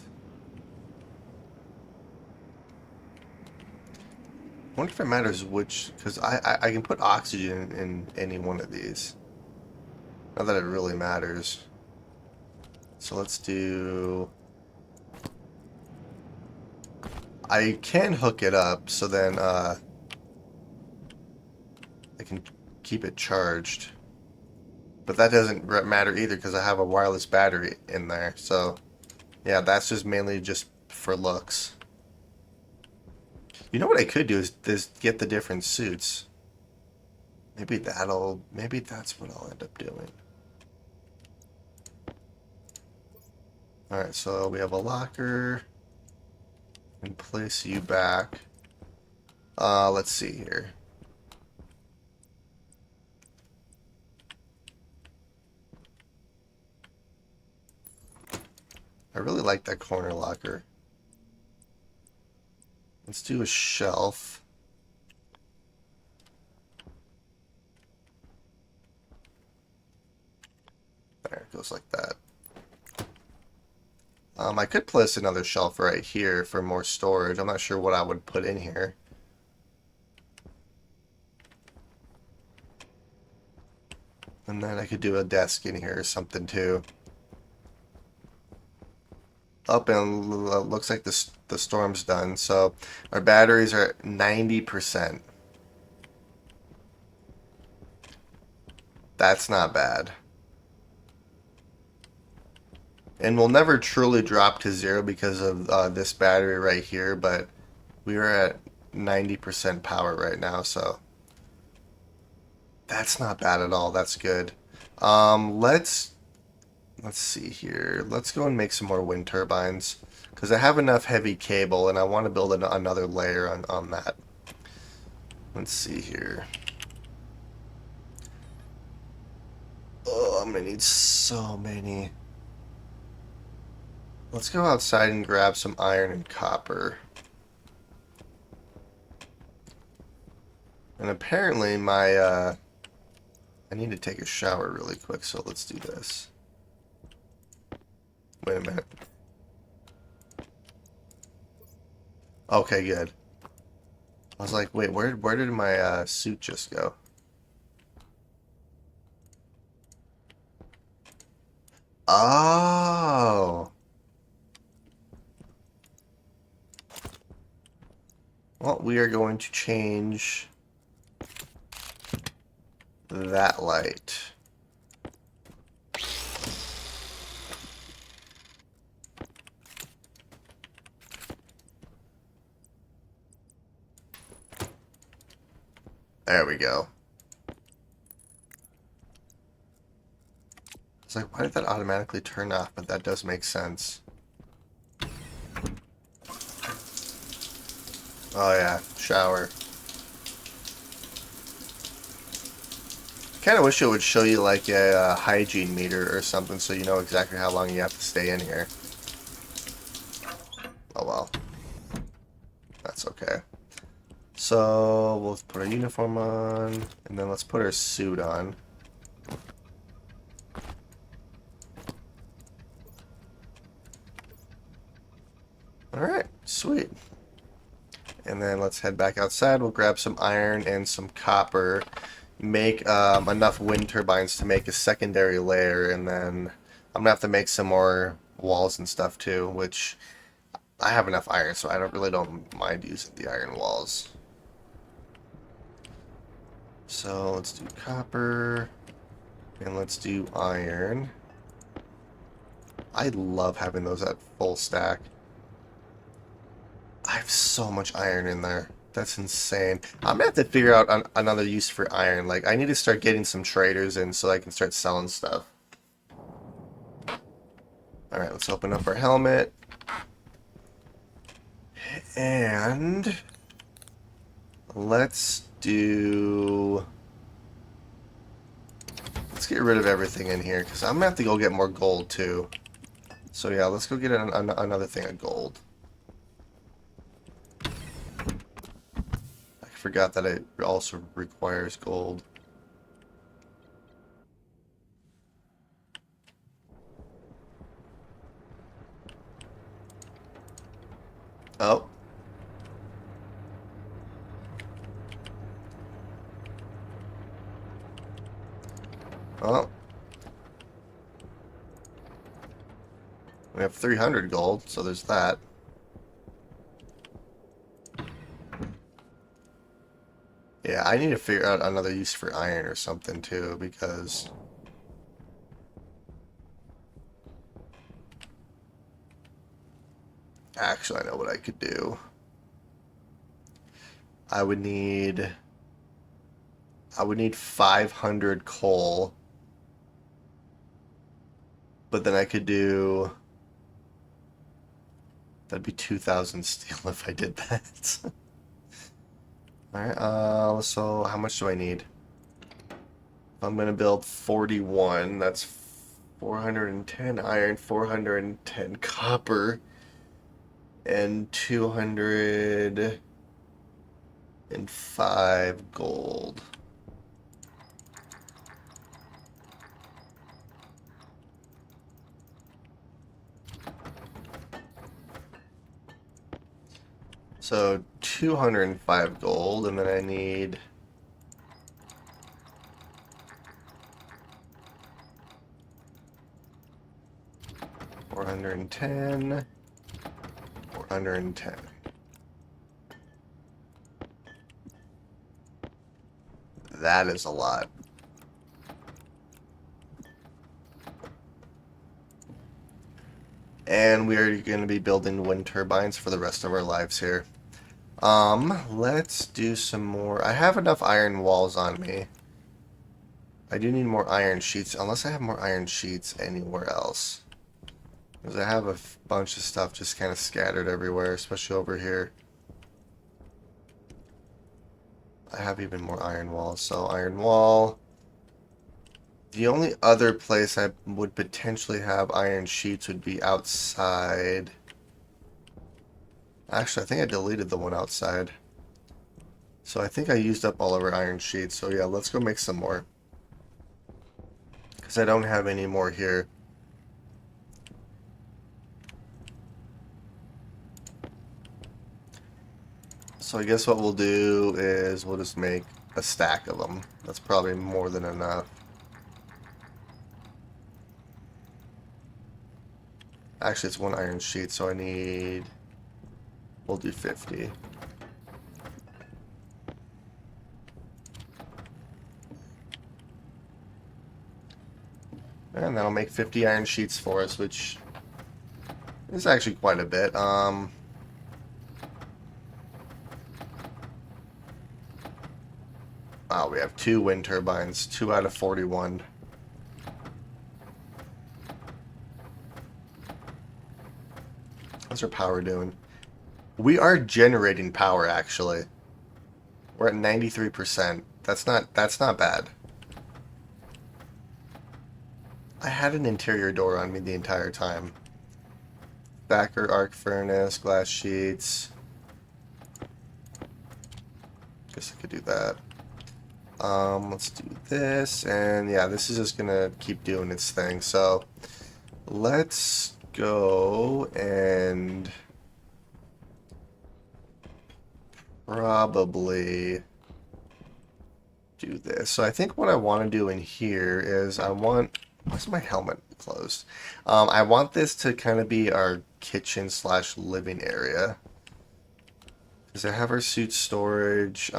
Speaker 1: wonder if it matters which, because I can put oxygen in any one of these. Not that it really matters. So let's do... I can hook it up, so then I can keep it charged. But that doesn't matter either because I have a wireless battery in there. So yeah, that's just mainly just for looks. You know what I could do is get the different suits. Maybe that's what I'll end up doing. Alright, so we have a locker. And place you back. Let's see here. I really like that corner locker. Let's do a shelf. There, it goes like that. I could place another shelf right here for more storage. I'm not sure what I would put in here. And then I could do a desk in here or something too. Up and looks like the storm's done. So our batteries are at 90%. That's not bad. And we'll never truly drop to zero because of this battery right here, but we are at 90% power right now, so that's not bad at all. That's good. Let's see here. Let's go and make some more wind turbines because I have enough heavy cable and I want to build another layer on that. Let's see here. Oh, I'm gonna need so many. Let's go outside and grab some iron and copper. And apparently I need to take a shower really quick, so let's do this. Wait a minute. Okay, good. I was like, wait, where did my suit just go? Oh. Well, we are going to change that light. There we go. It's like, why did that automatically turn off? But that does make sense. Oh yeah, shower. Kind of wish it would show you like a hygiene meter or something so you know exactly how long you have to stay in here. Oh well. That's okay. So we'll put our uniform on, and then let's put our suit on. Alright, sweet. And then let's head back outside. We'll grab some iron and some copper. Make enough wind turbines to make a secondary layer, and then I'm gonna have to make some more walls and stuff too, which I have enough iron, so I don't mind using the iron walls. So let's do copper, and let's do iron. I love having those at full stack. I have so much iron in there. That's insane. I'm gonna have to figure out another use for iron. Like, I need to start getting some traders in so I can start selling stuff. Alright, let's open up our helmet. And let's do... Let's get rid of everything in here, because I'm gonna have to go get more gold too. So yeah, let's go get another thing of gold. I forgot that it also requires gold. Oh. Oh, we have 300 gold, so there's that. Yeah, I need to figure out another use for iron or something too, because actually I know what I could do. I would need I would need 500 coal, but then I could do that'd be 2,000 steel if I did that. All right. So how much do I need? If I'm gonna build 41, that's 410 iron, 410 copper, and 205 gold. So 205 gold, and then I need 410, 410. That is a lot. And we are going to be building wind turbines for the rest of our lives here. Let's do some more. I have enough iron walls on me. I do need more iron sheets, unless I have more iron sheets anywhere else. Because I have a bunch of stuff just kind of scattered everywhere, especially over here. I have even more iron walls, so iron wall. The only other place I would potentially have iron sheets would be outside. Actually, I think I deleted the one outside. So I think I used up all of our iron sheets. So yeah, let's go make some more. Because I don't have any more here. So I guess what we'll do is we'll just make a stack of them. That's probably more than enough. Actually, it's one iron sheet, so I need... We'll do 50. And that'll make 50 iron sheets for us, which is actually quite a bit. Oh, we have 2 wind turbines, 2 out of 41. How's our power doing? We are generating power, actually. We're at 93%. That's not bad. I had an interior door on me the entire time. Backer arc furnace, glass sheets. Guess I could do that. Let's do this, and yeah, this is just gonna keep doing its thing. So let's go and probably do this. So I think what I want to do in here is I want, why's my helmet closed? I want this to kind of be our kitchen slash living area. Because I have our suit storage.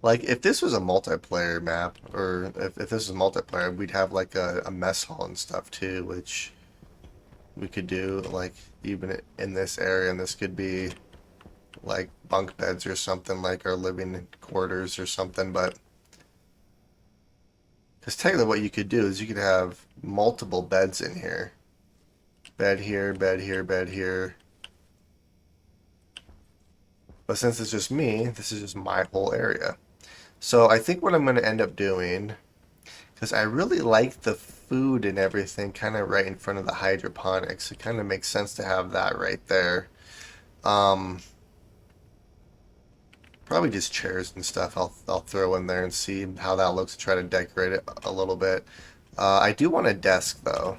Speaker 1: Like, if this was a multiplayer map, or if this was multiplayer, we'd have like a mess hall and stuff too, which we could do, like, even in this area, and this could be like bunk beds or something, like our living quarters or something, but because technically what you could do is you could have multiple beds in here. Bed here, bed here, bed here. But since it's just me, this is just my whole area. So I think what I'm going to end up doing, because I really like the food and everything kind of right in front of the hydroponics. It kind of makes sense to have that right there. Um, Probably just chairs and stuff. I'll throw in there and see how that looks. Try to decorate it a little bit. I do want a desk though,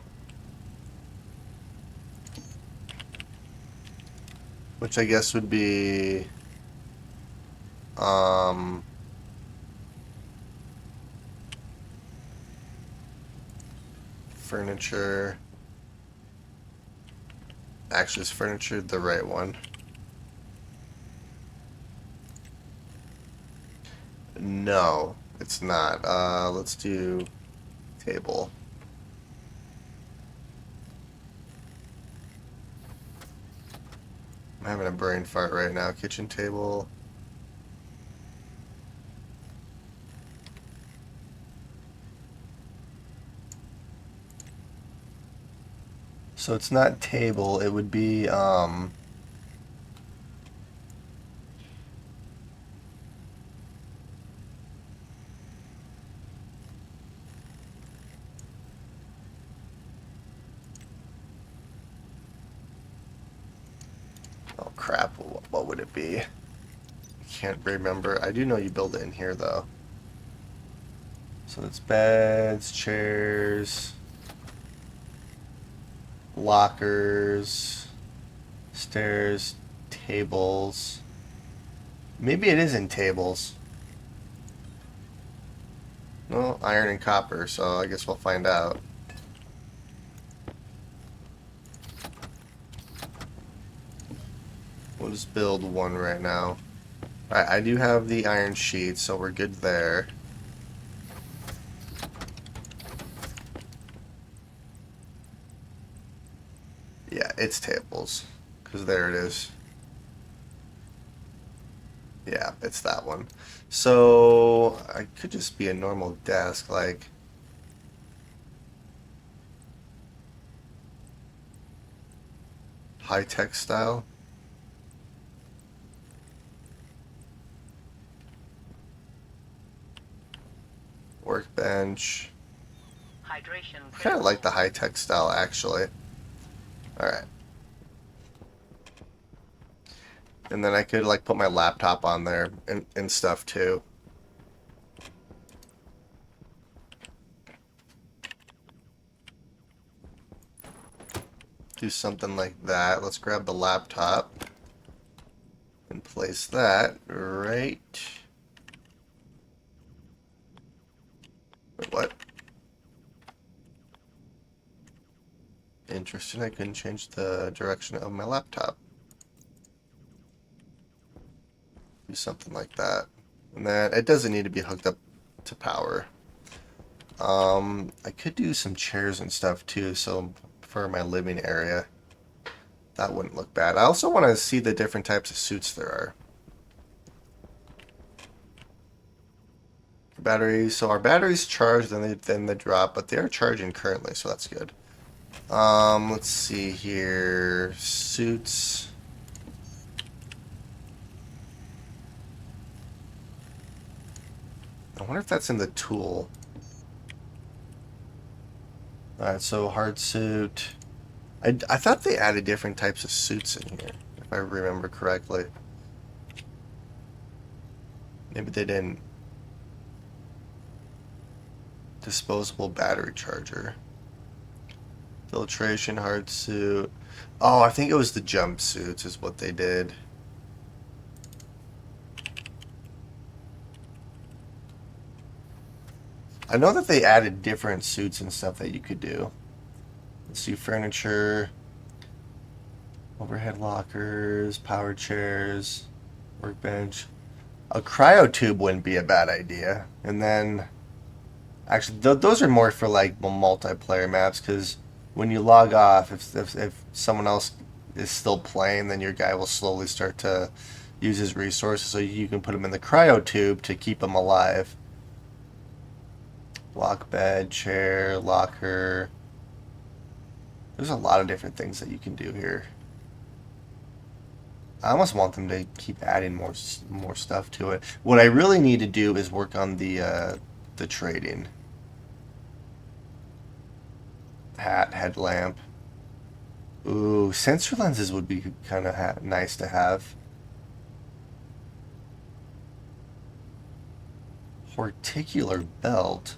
Speaker 1: which I guess would be um, furniture. Actually, is furniture the right one? No, it's not. Let's do table. I'm having a brain fart right now. Kitchen table. So it's not table, it would be oh crap, what would it be? Can't remember. I do know you build it in here though. So it's beds, chairs, lockers, stairs, tables. Maybe it is in tables. No, iron and copper, so I guess we'll find out. We'll just build one right now. Alright, I do have the iron sheet, so we're good there. Yeah, it's tables. Because there it is. Yeah, it's that one. So, I could just be a normal desk, like... high-tech style. Workbench.
Speaker 2: Hydration
Speaker 1: I kind of
Speaker 2: critical.
Speaker 1: like the high-tech style, actually. Alright. And then I could, like, put my laptop on there and stuff, too. Do something like that. Let's grab the laptop and place that right... Wait, what? Interesting, I couldn't change the direction of my laptop. Do something like that. And then it doesn't need to be hooked up to power. I could do some chairs and stuff too, so for my living area. That wouldn't look bad. I also want to see the different types of suits there are. Batteries, so our batteries charge, then they drop, but they are charging currently, so that's good. Let's see here. Suits. I wonder if that's in the tool. Alright, so hard suit. I thought they added different types of suits in here, if I remember correctly. Maybe they didn't. Disposable battery charger. Filtration hard suit. Oh, I think it was the jumpsuits is what they did. I know that they added different suits and stuff that you could do. Let's see, furniture, overhead lockers, power chairs, workbench. A cryo tube wouldn't be a bad idea. And then, actually, those are more for like multiplayer maps because when you log off, if someone else is still playing, then your guy will slowly start to use his resources, so you can put him in the cryo tube to keep him alive. Block bed, chair, locker. There's a lot of different things that you can do here. I almost want them to keep adding more stuff to it. What I really need to do is work on the trading. Hat, headlamp. Ooh, sensor lenses would be kind of nice to have. Torticular belt.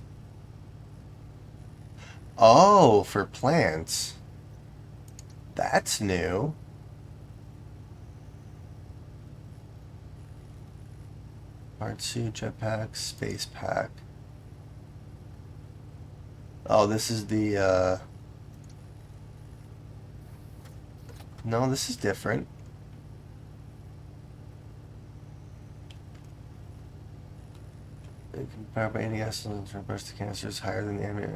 Speaker 1: Oh, for plants. That's new. Hard suit, jetpack, space pack. Oh, this is the, no, this is different. It can power by any accident for breast cancer is higher than the ambient.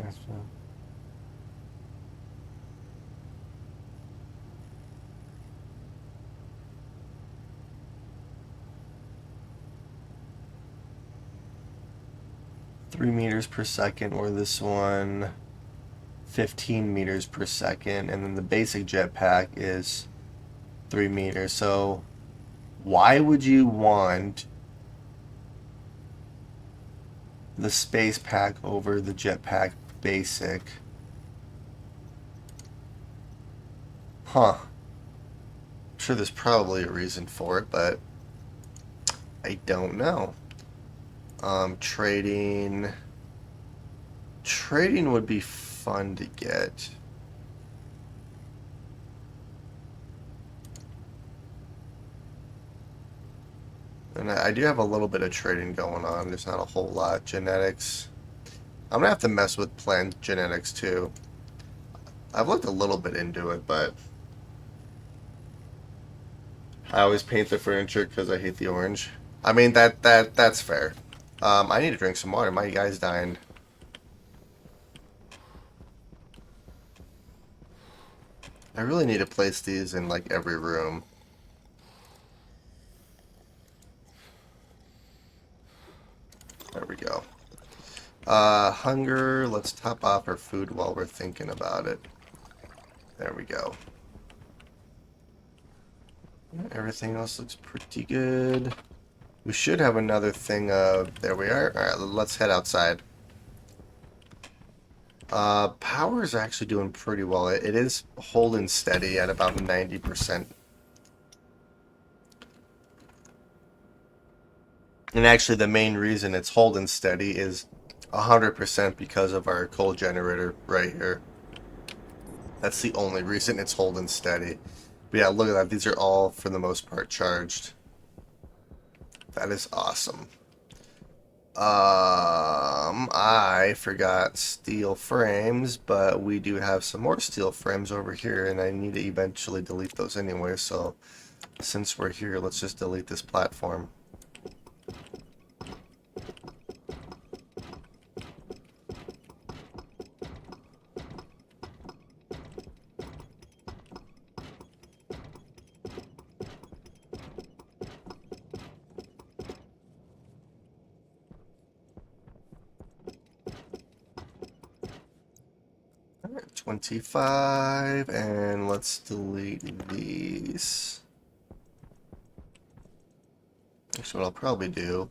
Speaker 1: 3 meters per second, or this one 15 meters per second, and then the basic jetpack is 3 meters. So why would you want the space pack over the jetpack basic? Huh. I'm sure there's probably a reason for it, but I don't know. Trading. Trading would be fun to get. And I do have a little bit of trading going on. There's not a whole lot. Genetics. I'm gonna have to mess with plant genetics too. I've looked a little bit into it, but I always paint the furniture because I hate the orange. I mean that's fair. I need to drink some water. My guy's dying. I really need to place these in like every room. There we go. Hunger. Let's top off our food while we're thinking about it. There we go. Everything else looks pretty good. We should have another thing of... There we are. Alright, let's head outside. Power is actually doing pretty well. It is holding steady at about 90%. And actually the main reason it's holding steady is 100% because of our coal generator right here. That's the only reason it's holding steady. But yeah, look at that. These are all, for the most part, charged. That is awesome. I forgot steel frames, but we do have some more steel frames over here, and I need to eventually delete those anyway, so since we're here, let's just delete this platform. Alright, 25, and let's delete these. Actually, what I'll probably do...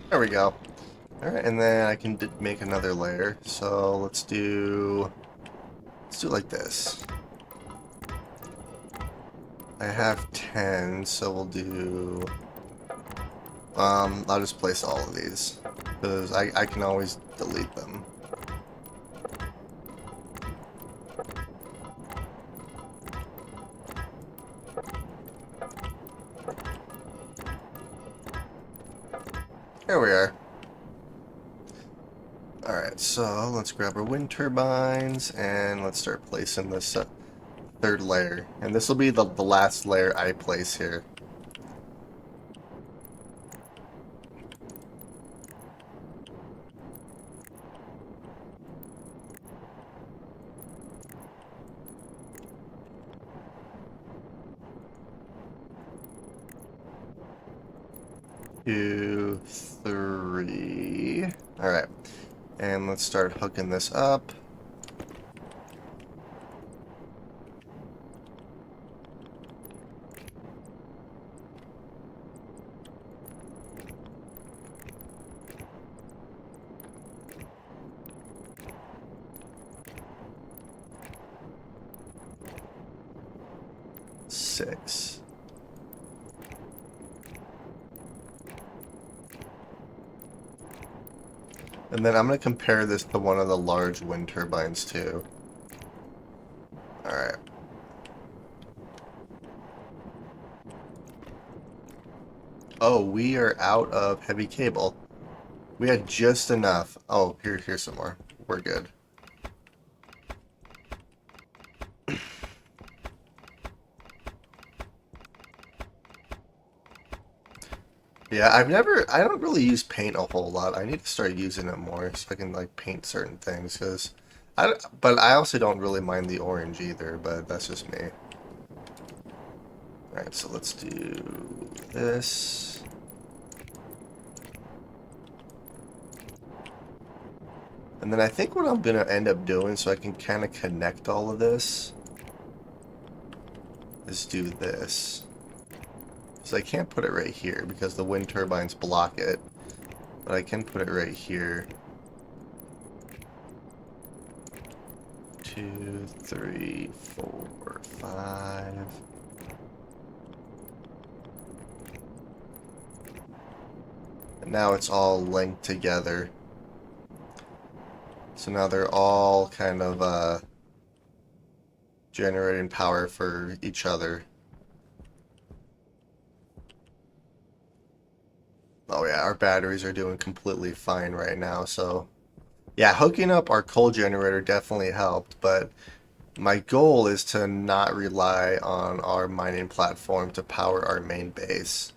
Speaker 1: There we go. Alright, and then I can make another layer. So let's do like this. I have 10, so we'll do... I'll just place all of these, because I can always delete them. Here we are. Alright, so let's grab our wind turbines, and let's start placing this third layer. And this will be the last layer I place here. 2, 3. All right, and let's start hooking this up. Six. And then I'm going to compare this to one of the large wind turbines too. Alright. Oh, we are out of heavy cable. We had just enough. Oh, here's some more. We're good. Yeah, I don't really use paint a whole lot. I need to start using it more so I can like paint certain things because but I also don't really mind the orange either, but that's just me. Alright, so let's do this. And then I think what I'm gonna end up doing so I can kind of connect all of this is do this. So I can't put it right here because the wind turbines block it. But I can put it right here. 2, 3, 4, 5. And now it's all linked together. So now they're all kind of generating power for each other. Oh yeah, our batteries are doing completely fine right now, so yeah, hooking up our coal generator definitely helped, but my goal is to not rely on our mining platform to power our main base.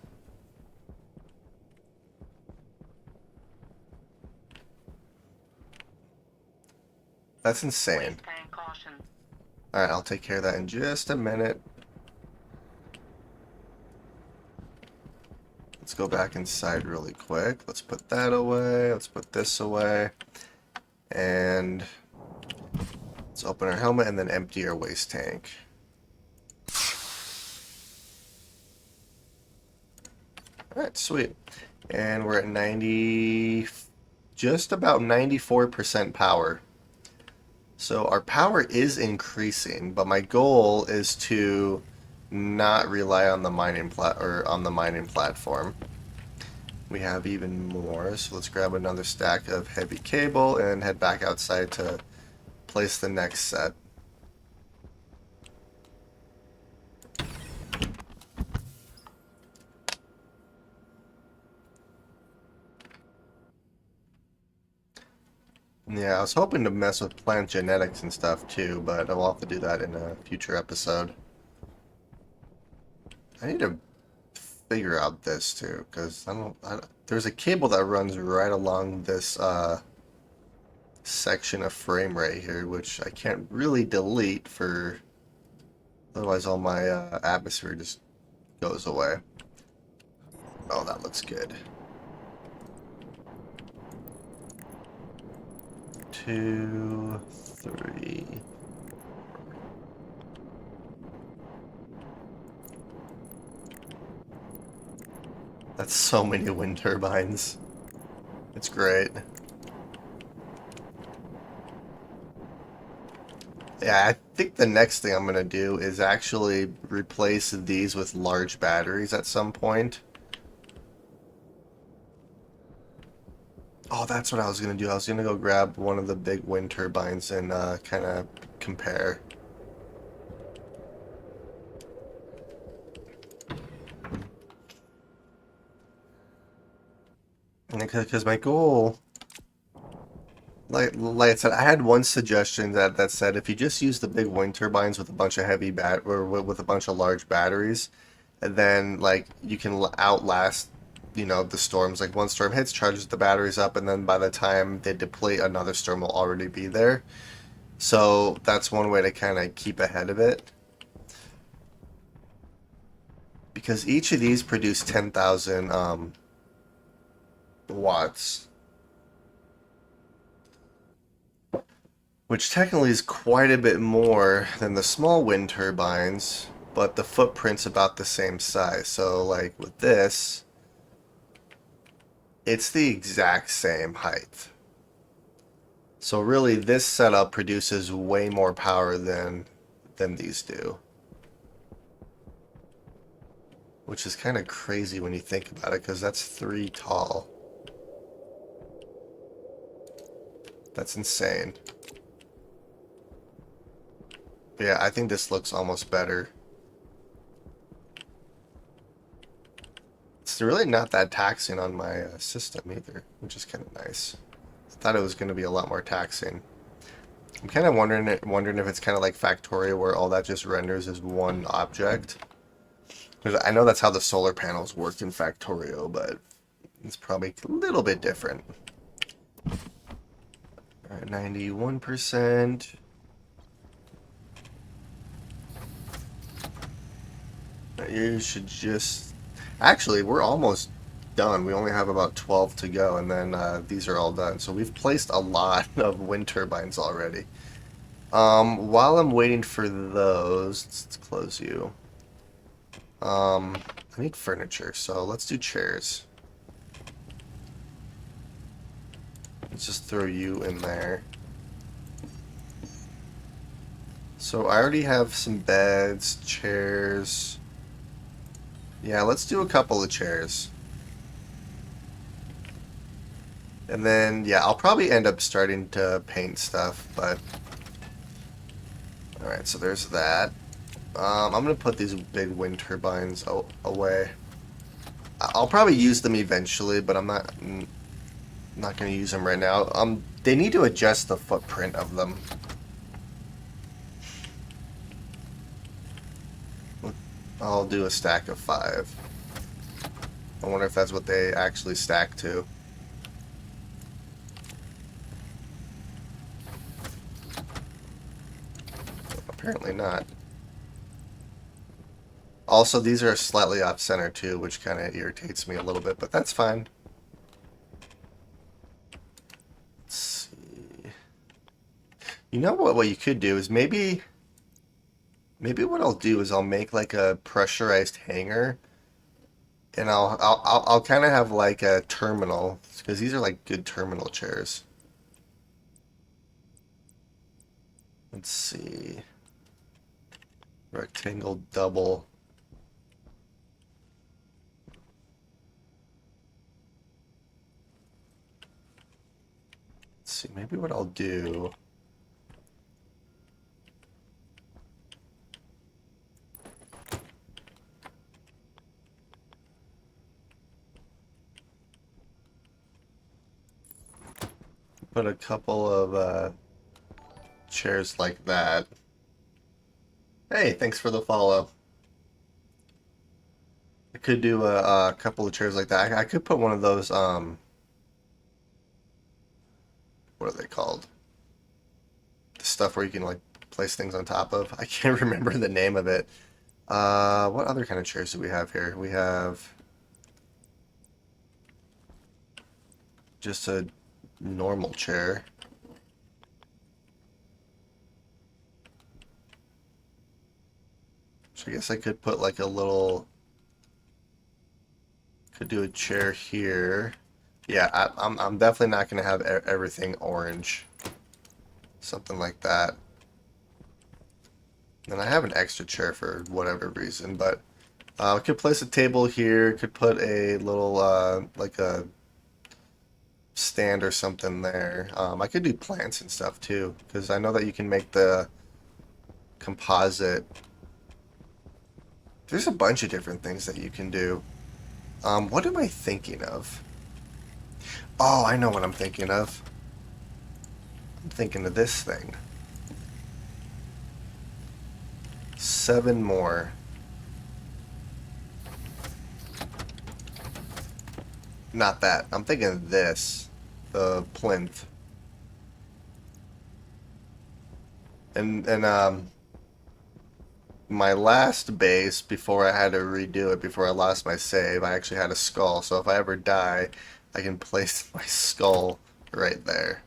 Speaker 1: That's insane.
Speaker 2: Waste and caution.
Speaker 1: Alright, I'll take care of that in just a minute. Let's go back inside really quick. Let's put that away. Let's put this away. And let's open our helmet and then empty our waste tank. Alright, sweet. And we're at 90, just about 94% power. So our power is increasing, but my goal is to not rely on the mining platform. We have even more, so let's grab another stack of heavy cable and head back outside to place the next set. Yeah, I was hoping to mess with plant genetics and stuff too, but I'll have to do that in a future episode. I need to figure out this too, because there's a cable that runs right along this section of frame right here, which I can't really delete for, otherwise all my atmosphere just goes away. Oh, that looks good. 2, 3. That's so many wind turbines. It's great. Yeah, I think the next thing I'm gonna do is actually replace these with large batteries at some point. Oh, that's what I was gonna do. I was gonna go grab one of the big wind turbines and kind of compare. Because my goal, like I said, I had one suggestion that said if you just use the big wind turbines with a bunch of with a bunch of large batteries, and then like you can outlast, the storms. Like one storm hits, charges the batteries up, and then by the time they deplete, another storm will already be there. So that's one way to kind of keep ahead of it. Because each of these produce 10,000 watts, which technically is quite a bit more than the small wind turbines, but the footprint's about the same size. So, like with this, it's the exact same height. So really, this setup produces way more power than these do, which is kind of crazy when you think about it, because that's 3 tall. That's insane. But yeah, I think this looks almost better. It's really not that taxing on my system either, which is kind of nice. I thought it was going to be a lot more taxing. I'm kind of wondering if it's kind of like Factorio, where all that just renders as one object. Because I know that's how the solar panels work in Factorio, but it's probably a little bit different. All right, 91%. You should just... Actually, we're almost done. We only have about 12 to go, and then these are all done. So we've placed a lot of wind turbines already. While I'm waiting for those, let's close you. I need furniture, so let's do chairs. Let's just throw you in there. So I already have some beds, chairs. Yeah, let's do a couple of chairs. And then, yeah, I'll probably end up starting to paint stuff, but... Alright, so there's that. I'm going to put these big wind turbines away. I'll probably use them eventually, but I'm not going to use them right now. They need to adjust the footprint of them. I'll do a stack of 5. I wonder if that's what they actually stack to. Apparently not. Also, these are slightly off center too, which kind of irritates me a little bit, but that's fine. Let's see. You know what you could do is maybe what I'll do is I'll make like a pressurized hanger, and I'll kind of have like a terminal, because these are like good terminal chairs. Let's see. Rectangle double. Let's see, maybe what I'll do. Put a couple of chairs like that. Hey, thanks for the follow. I could do a couple of chairs like that. I could put one of those, what are they called? The stuff where you can like place things on top of. I can't remember the name of it. What other kind of chairs do we have here? We have just a normal chair. So I guess I could put like a little, could do a chair here. Yeah, I'm definitely not going to have everything orange. Something like that. And I have an extra chair for whatever reason, but I could place a table here, could put a little, like a stand or something there. I could do plants and stuff too, because I know that you can make the composite. There's a bunch of different things that you can do. What am I thinking of? Oh, I know what I'm thinking of. I'm thinking of this thing. 7 more. Not that. I'm thinking of this. The plinth. And my last base, before I had to redo it, before I lost my save, I actually had a skull. So if I ever die, I can place my skull right there.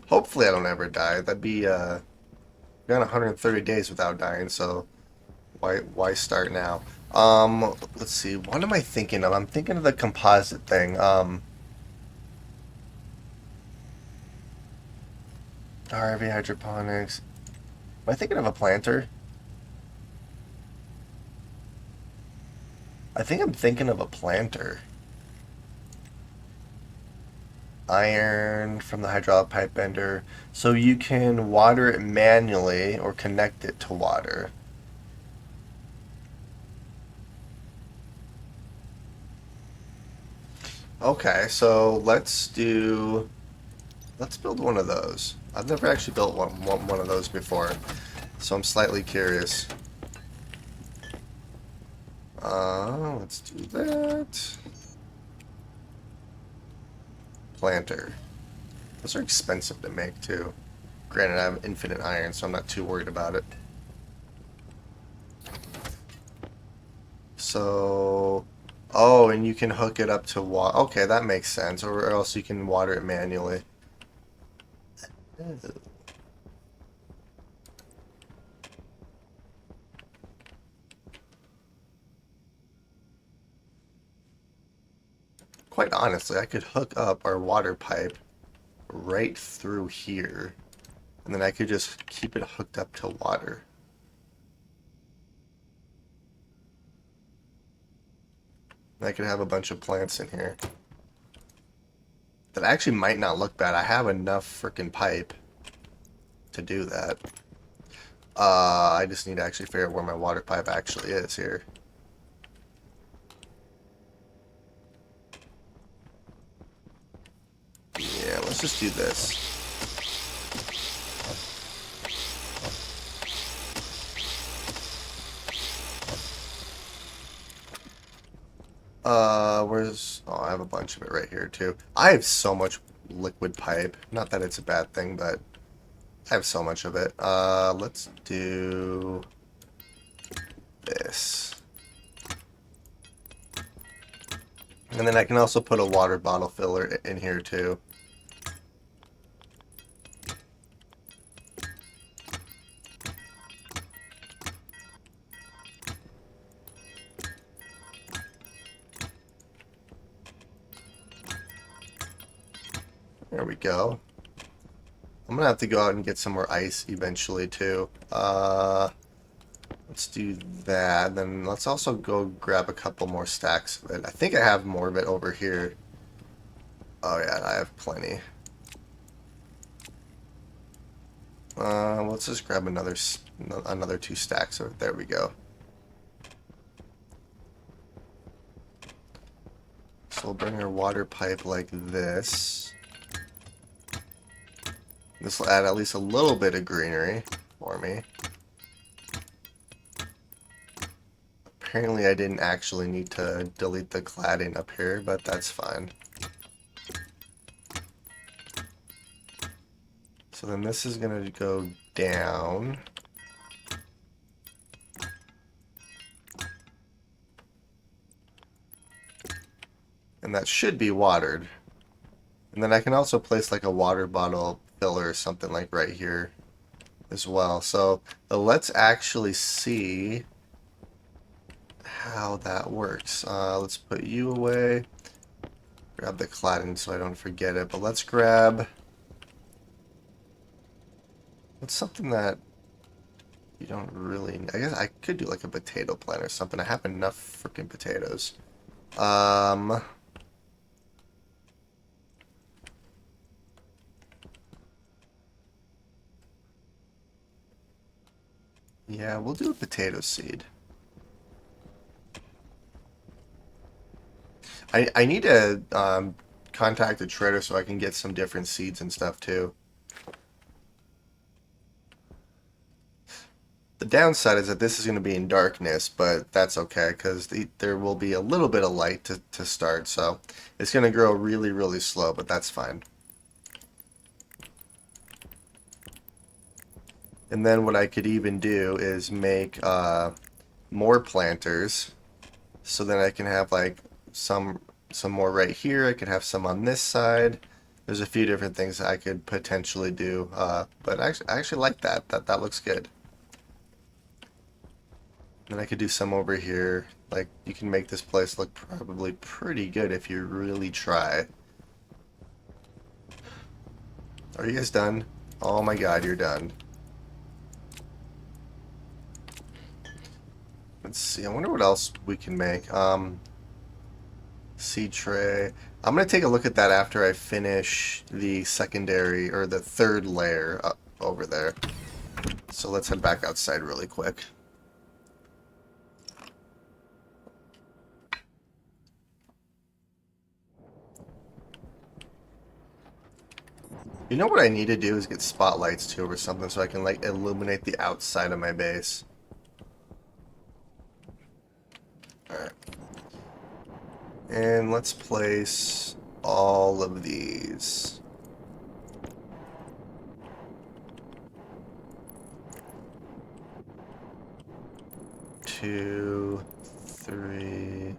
Speaker 1: Hopefully I don't ever die. That'd be gone 130 days without dying, so why start now? Let's see. What am I thinking of? I'm thinking of the composite thing. RV hydroponics. Am I thinking of a planter? I think I'm thinking of a planter. Iron from the hydraulic pipe bender. So you can water it manually or connect it to water. Okay, so let's build one of those. I've never actually built one of those before, so I'm slightly curious. Let's do that. Planter. Those are expensive to make too. Granted, I have infinite iron, so I'm not too worried about it. So, oh, and you can hook it up to water. Okay, that makes sense. Or else you can water it manually. Quite honestly, I could hook up our water pipe right through here, and then I could just keep it hooked up to water. And I could have a bunch of plants in here. That actually might not look bad. I have enough freaking pipe to do that. I just need to actually figure out where my water pipe actually is here. Yeah, let's just do this. Where's... Oh, I have a bunch of it right here, too. I have so much liquid pipe. Not that it's a bad thing, but I have so much of it. Let's do this. And then I can also put a water bottle filler in here, too. There we go. I'm gonna have to go out and get some more ice eventually too. Let's do that. Then let's also go grab a couple more stacks of it. I think I have more of it over here. Oh yeah, I have plenty. Let's just grab another 2 stacks of it. There we go. So we'll bring our water pipe like this. This will add at least a little bit of greenery for me. Apparently I didn't actually need to delete the cladding up here, but that's fine. So then this is going to go down. And that should be watered. And then I can also place like a water bottle filler or something like right here as well. So let's actually see how that works. Let's put you away. Grab the cladding so I don't forget it. But let's grab... What's something that you don't really... I guess I could do like a potato plant or something. I have enough freaking potatoes. Yeah, we'll do a potato seed. I need to contact a trader so I can get some different seeds and stuff too. The downside is that this is going to be in darkness, but that's okay because there will be a little bit of light to start. So it's going to grow really, really slow, but that's fine. And then what I could even do is make more planters so then I can have like some some more right here. I could have some on this side. There's a few different things that I could potentially do, but I actually like that. That looks good. And I could do some over here. Like, you can make this place look probably pretty good if you really try. Are you guys done? Oh my god, you're done. Let's see. I wonder what else we can make. Seed tray. I'm gonna take a look at that after I finish the secondary or the third layer up over there. So let's head back outside really quick. You know what I need to do is get spotlights too or something so I can like illuminate the outside of my base. Alright. And let's place all of these. 2, 3.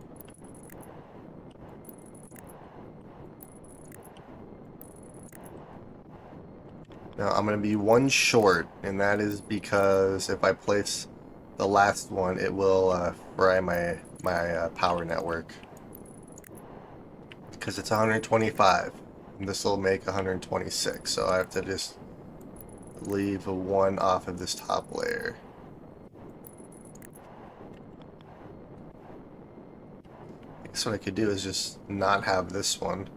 Speaker 1: Now I'm going to be one short, and that is because if I place the last one, it will fry my power network. Because it's 125, and this will make 126, so I have to just leave a 1 off of this top layer. I guess what I could do is just not have this one.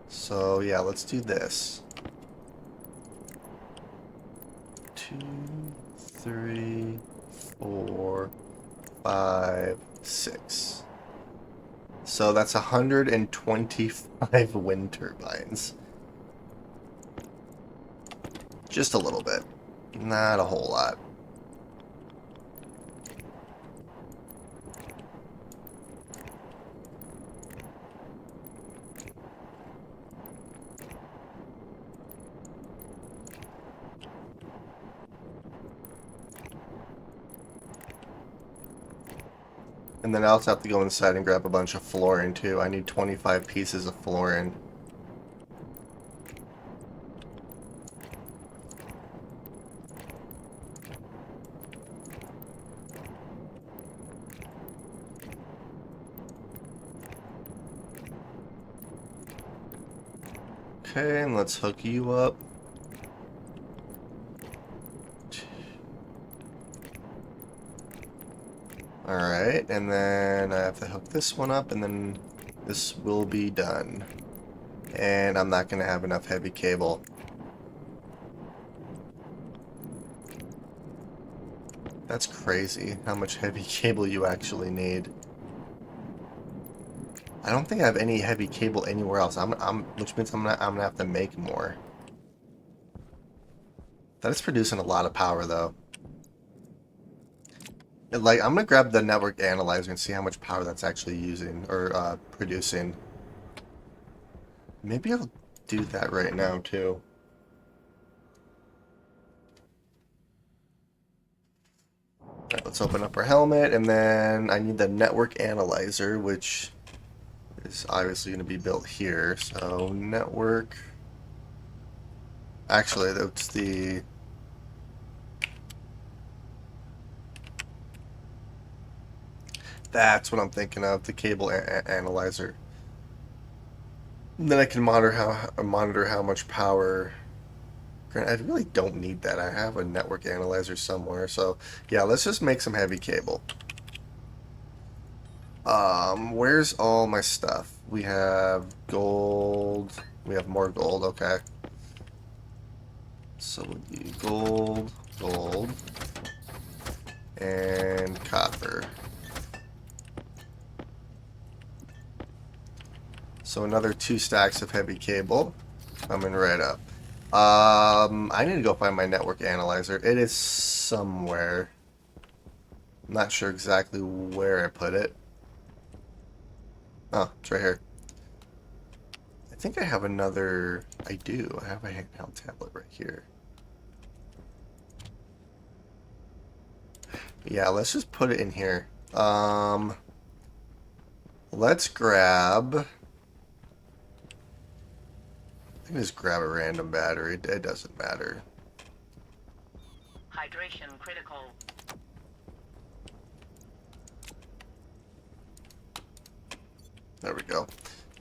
Speaker 1: So yeah, let's do this. 2, 3, 4, 5, 6. So that's 125 wind turbines. Just a little bit. Not a whole lot. And then I also have to go inside and grab a bunch of flooring too. I need 25 pieces of flooring. Okay, and let's hook you up. Alright, and then I have to hook this one up, and then this will be done. And I'm not going to have enough heavy cable. That's crazy, how much heavy cable you actually need. I don't think I have any heavy cable anywhere else. Which means I'm gonna have to make more. That is producing a lot of power, though. Like, I'm gonna grab the network analyzer and see how much power that's actually using or producing. Maybe I'll do that right now too. Alright, let's open up our helmet, and then I need the network analyzer, which is obviously going to be built here. So network. Actually, that's the. That's what I'm thinking of, the cable analyzer. And then I can monitor how much power. I really don't need that. I have a network analyzer somewhere. So yeah, let's just make some heavy cable. Where's all my stuff? We have gold. We have more gold. Okay. So we'll do gold, gold, and copper. So another 2 stacks of heavy cable coming right up. I need to go find my network analyzer. It is somewhere. I'm not sure exactly where I put it. Oh, it's right here. I think I have another. I do. I have a handheld tablet right here. Yeah, let's just put it in here. Let's grab... I can just grab a random battery. It doesn't matter.
Speaker 2: Hydration critical.
Speaker 1: There we go.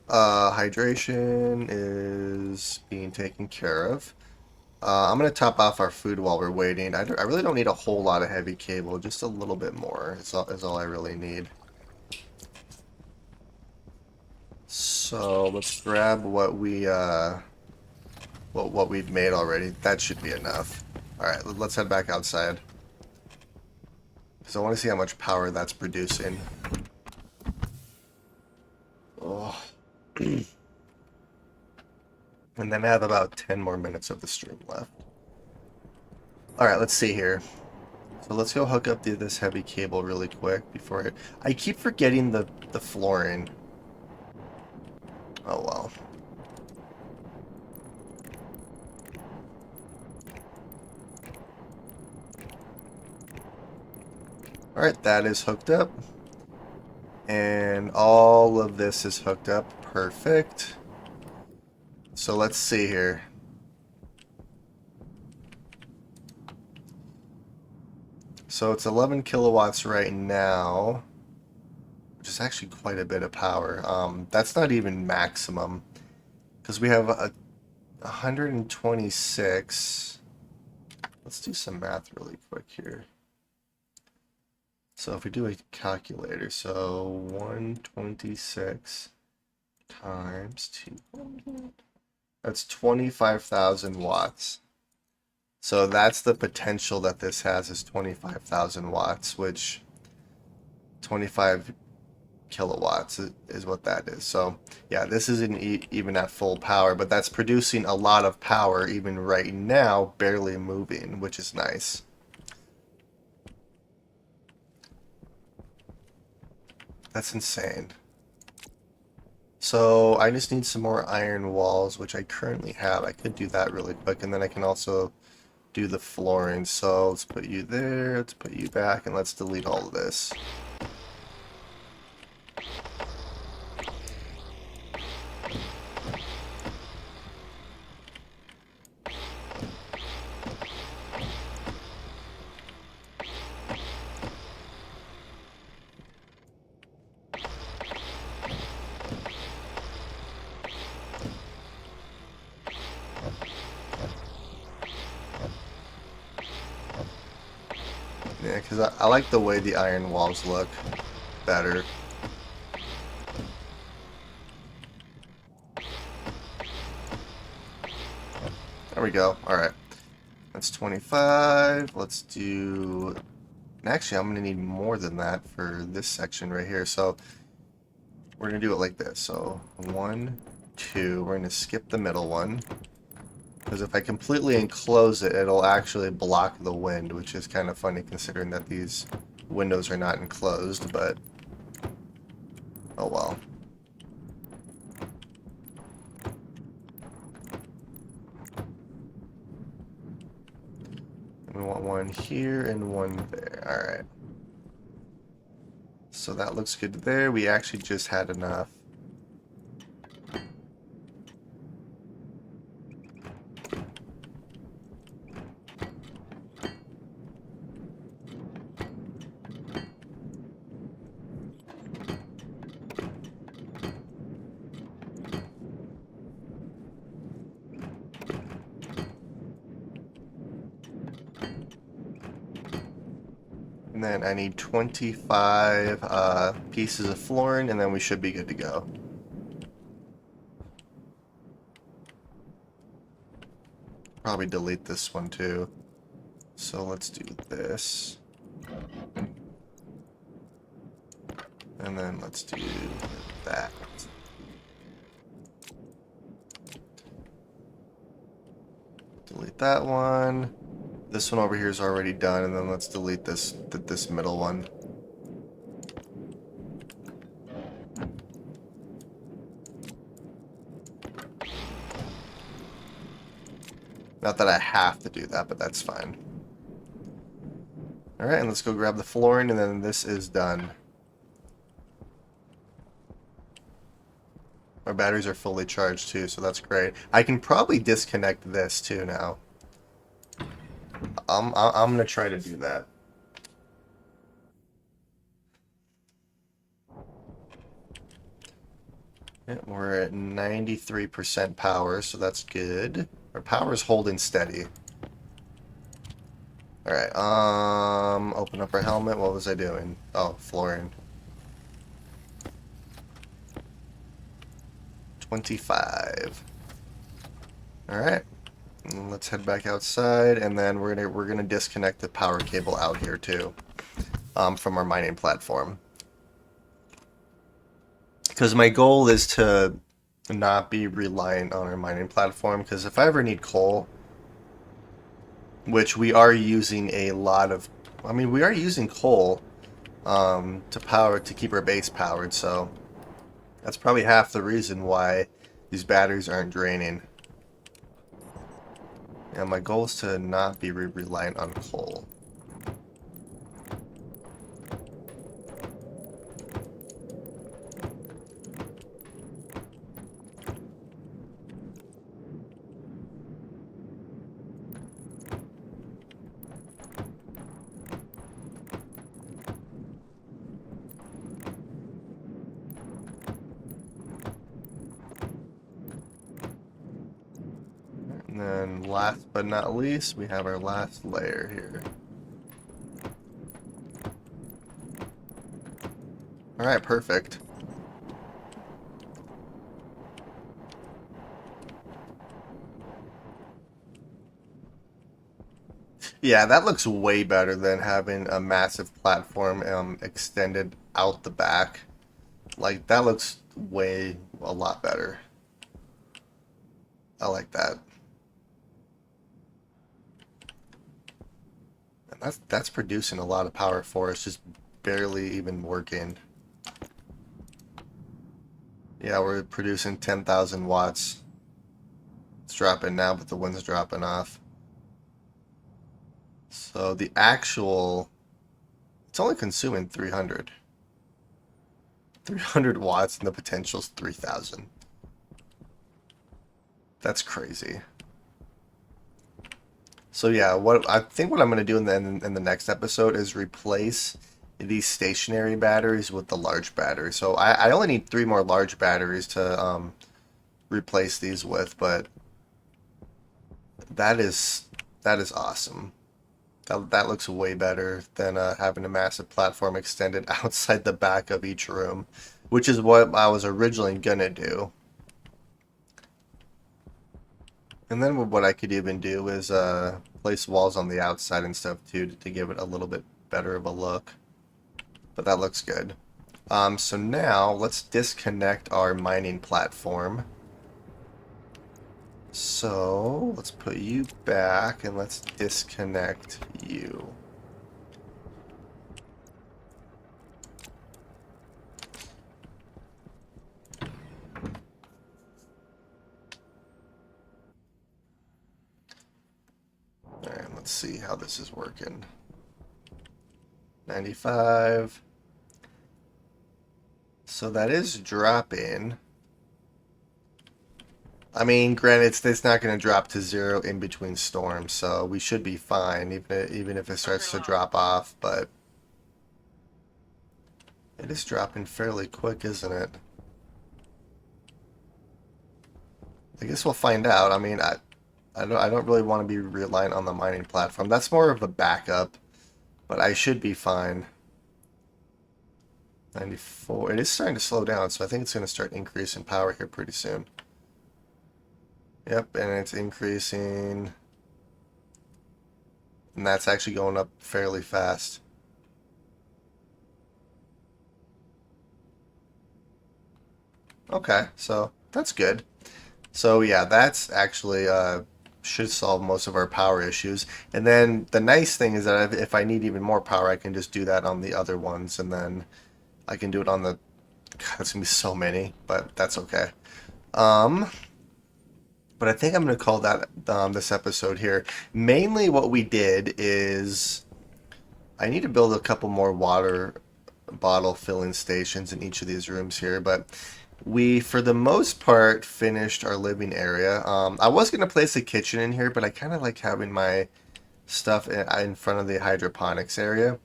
Speaker 1: Hydration is being taken care of. I'm going to top off our food while we're waiting. I really don't need a whole lot of heavy cable. Just a little bit more is all I really need. So let's grab what what we've made already. That should be enough. Alright, let's head back outside. Because I want to see how much power that's producing. Oh. And then I have about 10 more minutes of the stream left. Alright, let's see here. So let's go hook up this heavy cable really quick before it... I keep forgetting the flooring. Oh well. Alright, that is hooked up. And all of this is hooked up. Perfect. So let's see here. So it's 11 kilowatts right now, which is actually quite a bit of power. That's not even maximum, because we have a 126. Let's do some math really quick here. So if we do a calculator, so 126 times 200, that's 25,000 watts. So that's the potential that this has, is 25,000 watts, which 25 kilowatts is what that is. So yeah, this isn't even at full power, but that's producing a lot of power even right now, barely moving, which is nice. That's insane. So I just need some more iron walls, which I currently have. I could do that really quick, and then I can also do the flooring. So let's put you there, let's put you back, and let's delete all of this. Yeah, because I like the way the iron walls look better. There we go. Alright. That's 25. Let's do... And actually, I'm going to need more than that for this section right here. So we're going to do it like this. So 1, 2. We're going to skip the middle one. Because if I completely enclose it, it'll actually block the wind, which is kind of funny considering that these windows are not enclosed, but oh well. And we want one here and one there. Alright. So that looks good there. We actually just had enough. And then I need 25 pieces of flooring, and then we should be good to go. Probably delete this one too. So let's do this. And then let's do that. Delete that one. This one over here is already done, and then let's delete this middle one. Not that I have to do that, but that's fine. Alright, and let's go grab the flooring, and then this is done. Our batteries are fully charged too, so that's great. I can probably disconnect this too now. I'm gonna try to do that. Yeah, we're at 93% power, so that's good. Our power's holding steady. Alright, open up our helmet. What was I doing? Oh, flooring. 25. Alright. Let's head back outside, and then we're gonna disconnect the power cable out here too, from our mining platform. Because my goal is to not be reliant on our mining platform. Because if I ever need coal, which we are using a lot of, I mean, we are using coal to keep our base powered. So that's probably half the reason why these batteries aren't draining. Yeah, my goal is to not be reliant on coal. And then last but not least, we have our last layer here. Alright, perfect. Yeah, that looks way better than having a massive platform extended out the back. Like, that looks way a lot better. I like that. And that's producing a lot of power for us, just barely even working. Yeah, we're producing 10,000 watts. It's dropping now, but the wind's dropping off. So the actual, it's only consuming 300. 300 watts and the potential's 3,000. That's crazy. So yeah, what I think what I'm going to do in the next episode is replace these stationary batteries with the large battery. So I only need 3 more large batteries to replace these with, but that is that is awesome. That looks way better than having a massive platform extended outside the back of each room, which is what I was originally gonna do. And then what I could even do is place walls on the outside and stuff too to give it a little bit better of a look. But that looks good. So now let's disconnect our mining platform. So let's put you back and let's disconnect you. Alright, let's see how this is working. 95. So that is dropping. I mean, granted, it's not going to drop to 0 in between storms, so we should be fine, even if it starts to drop off, but it is dropping fairly quick, isn't it? I guess we'll find out. I mean, I don't really want to be reliant on the mining platform. That's more of a backup, but I should be fine. 94. It is starting to slow down, so I think it's going to start increasing power here pretty soon. Yep, and it's increasing. And that's actually going up fairly fast. Okay, so that's good. So yeah, that's actually should solve most of our power issues. And then the nice thing is that if I need even more power, I can just do that on the other ones, and then I can do it on the. God, it's gonna be so many, but that's okay. Um, but I think I'm gonna call that this episode here. Mainly, what we did is I need to build a couple more water bottle filling stations in each of these rooms here, but We, for the most part, finished our living area. I was going to place a kitchen in here, but I kind of like having my stuff in front of the hydroponics area.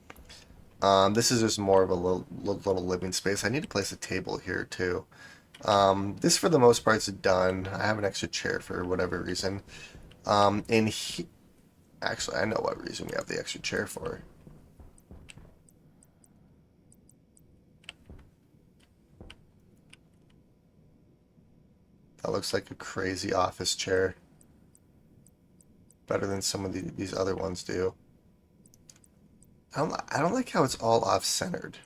Speaker 1: This is just more of a little living space. I need to place a table here too. This, for the most part, is done. I have an extra chair for whatever reason. In he Actually, I know what reason we have the extra chair for. That looks like a crazy office chair. Better than some of these other ones do. I don't like how it's all off-centered.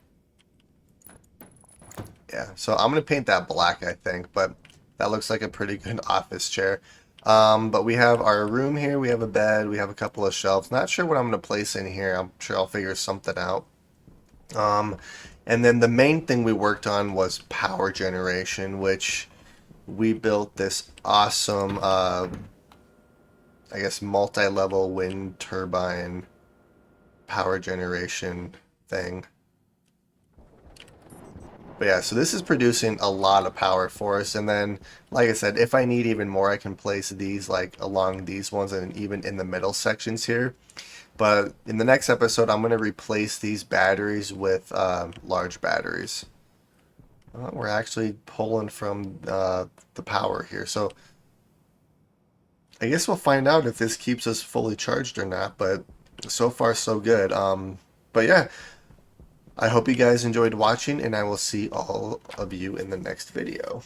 Speaker 1: Yeah, so I'm gonna paint that black, I think, but that looks like a pretty good office chair. But we have our room here, we have a bed, we have a couple of shelves. Not sure what I'm gonna place in here. I'm sure I'll figure something out. Um, and then the main thing we worked on was power generation, which we built this awesome, I guess, multi-level wind turbine power generation thing. But yeah, so this is producing a lot of power for us. And then, like I said, if I need even more, I can place these like along these ones and even in the middle sections here. But in the next episode, I'm going to replace these batteries with large batteries. We're actually pulling from the power here. So I guess we'll find out if this keeps us fully charged or not. But so far, so good. But yeah, I hope you guys enjoyed watching, and I will see all of you in the next video.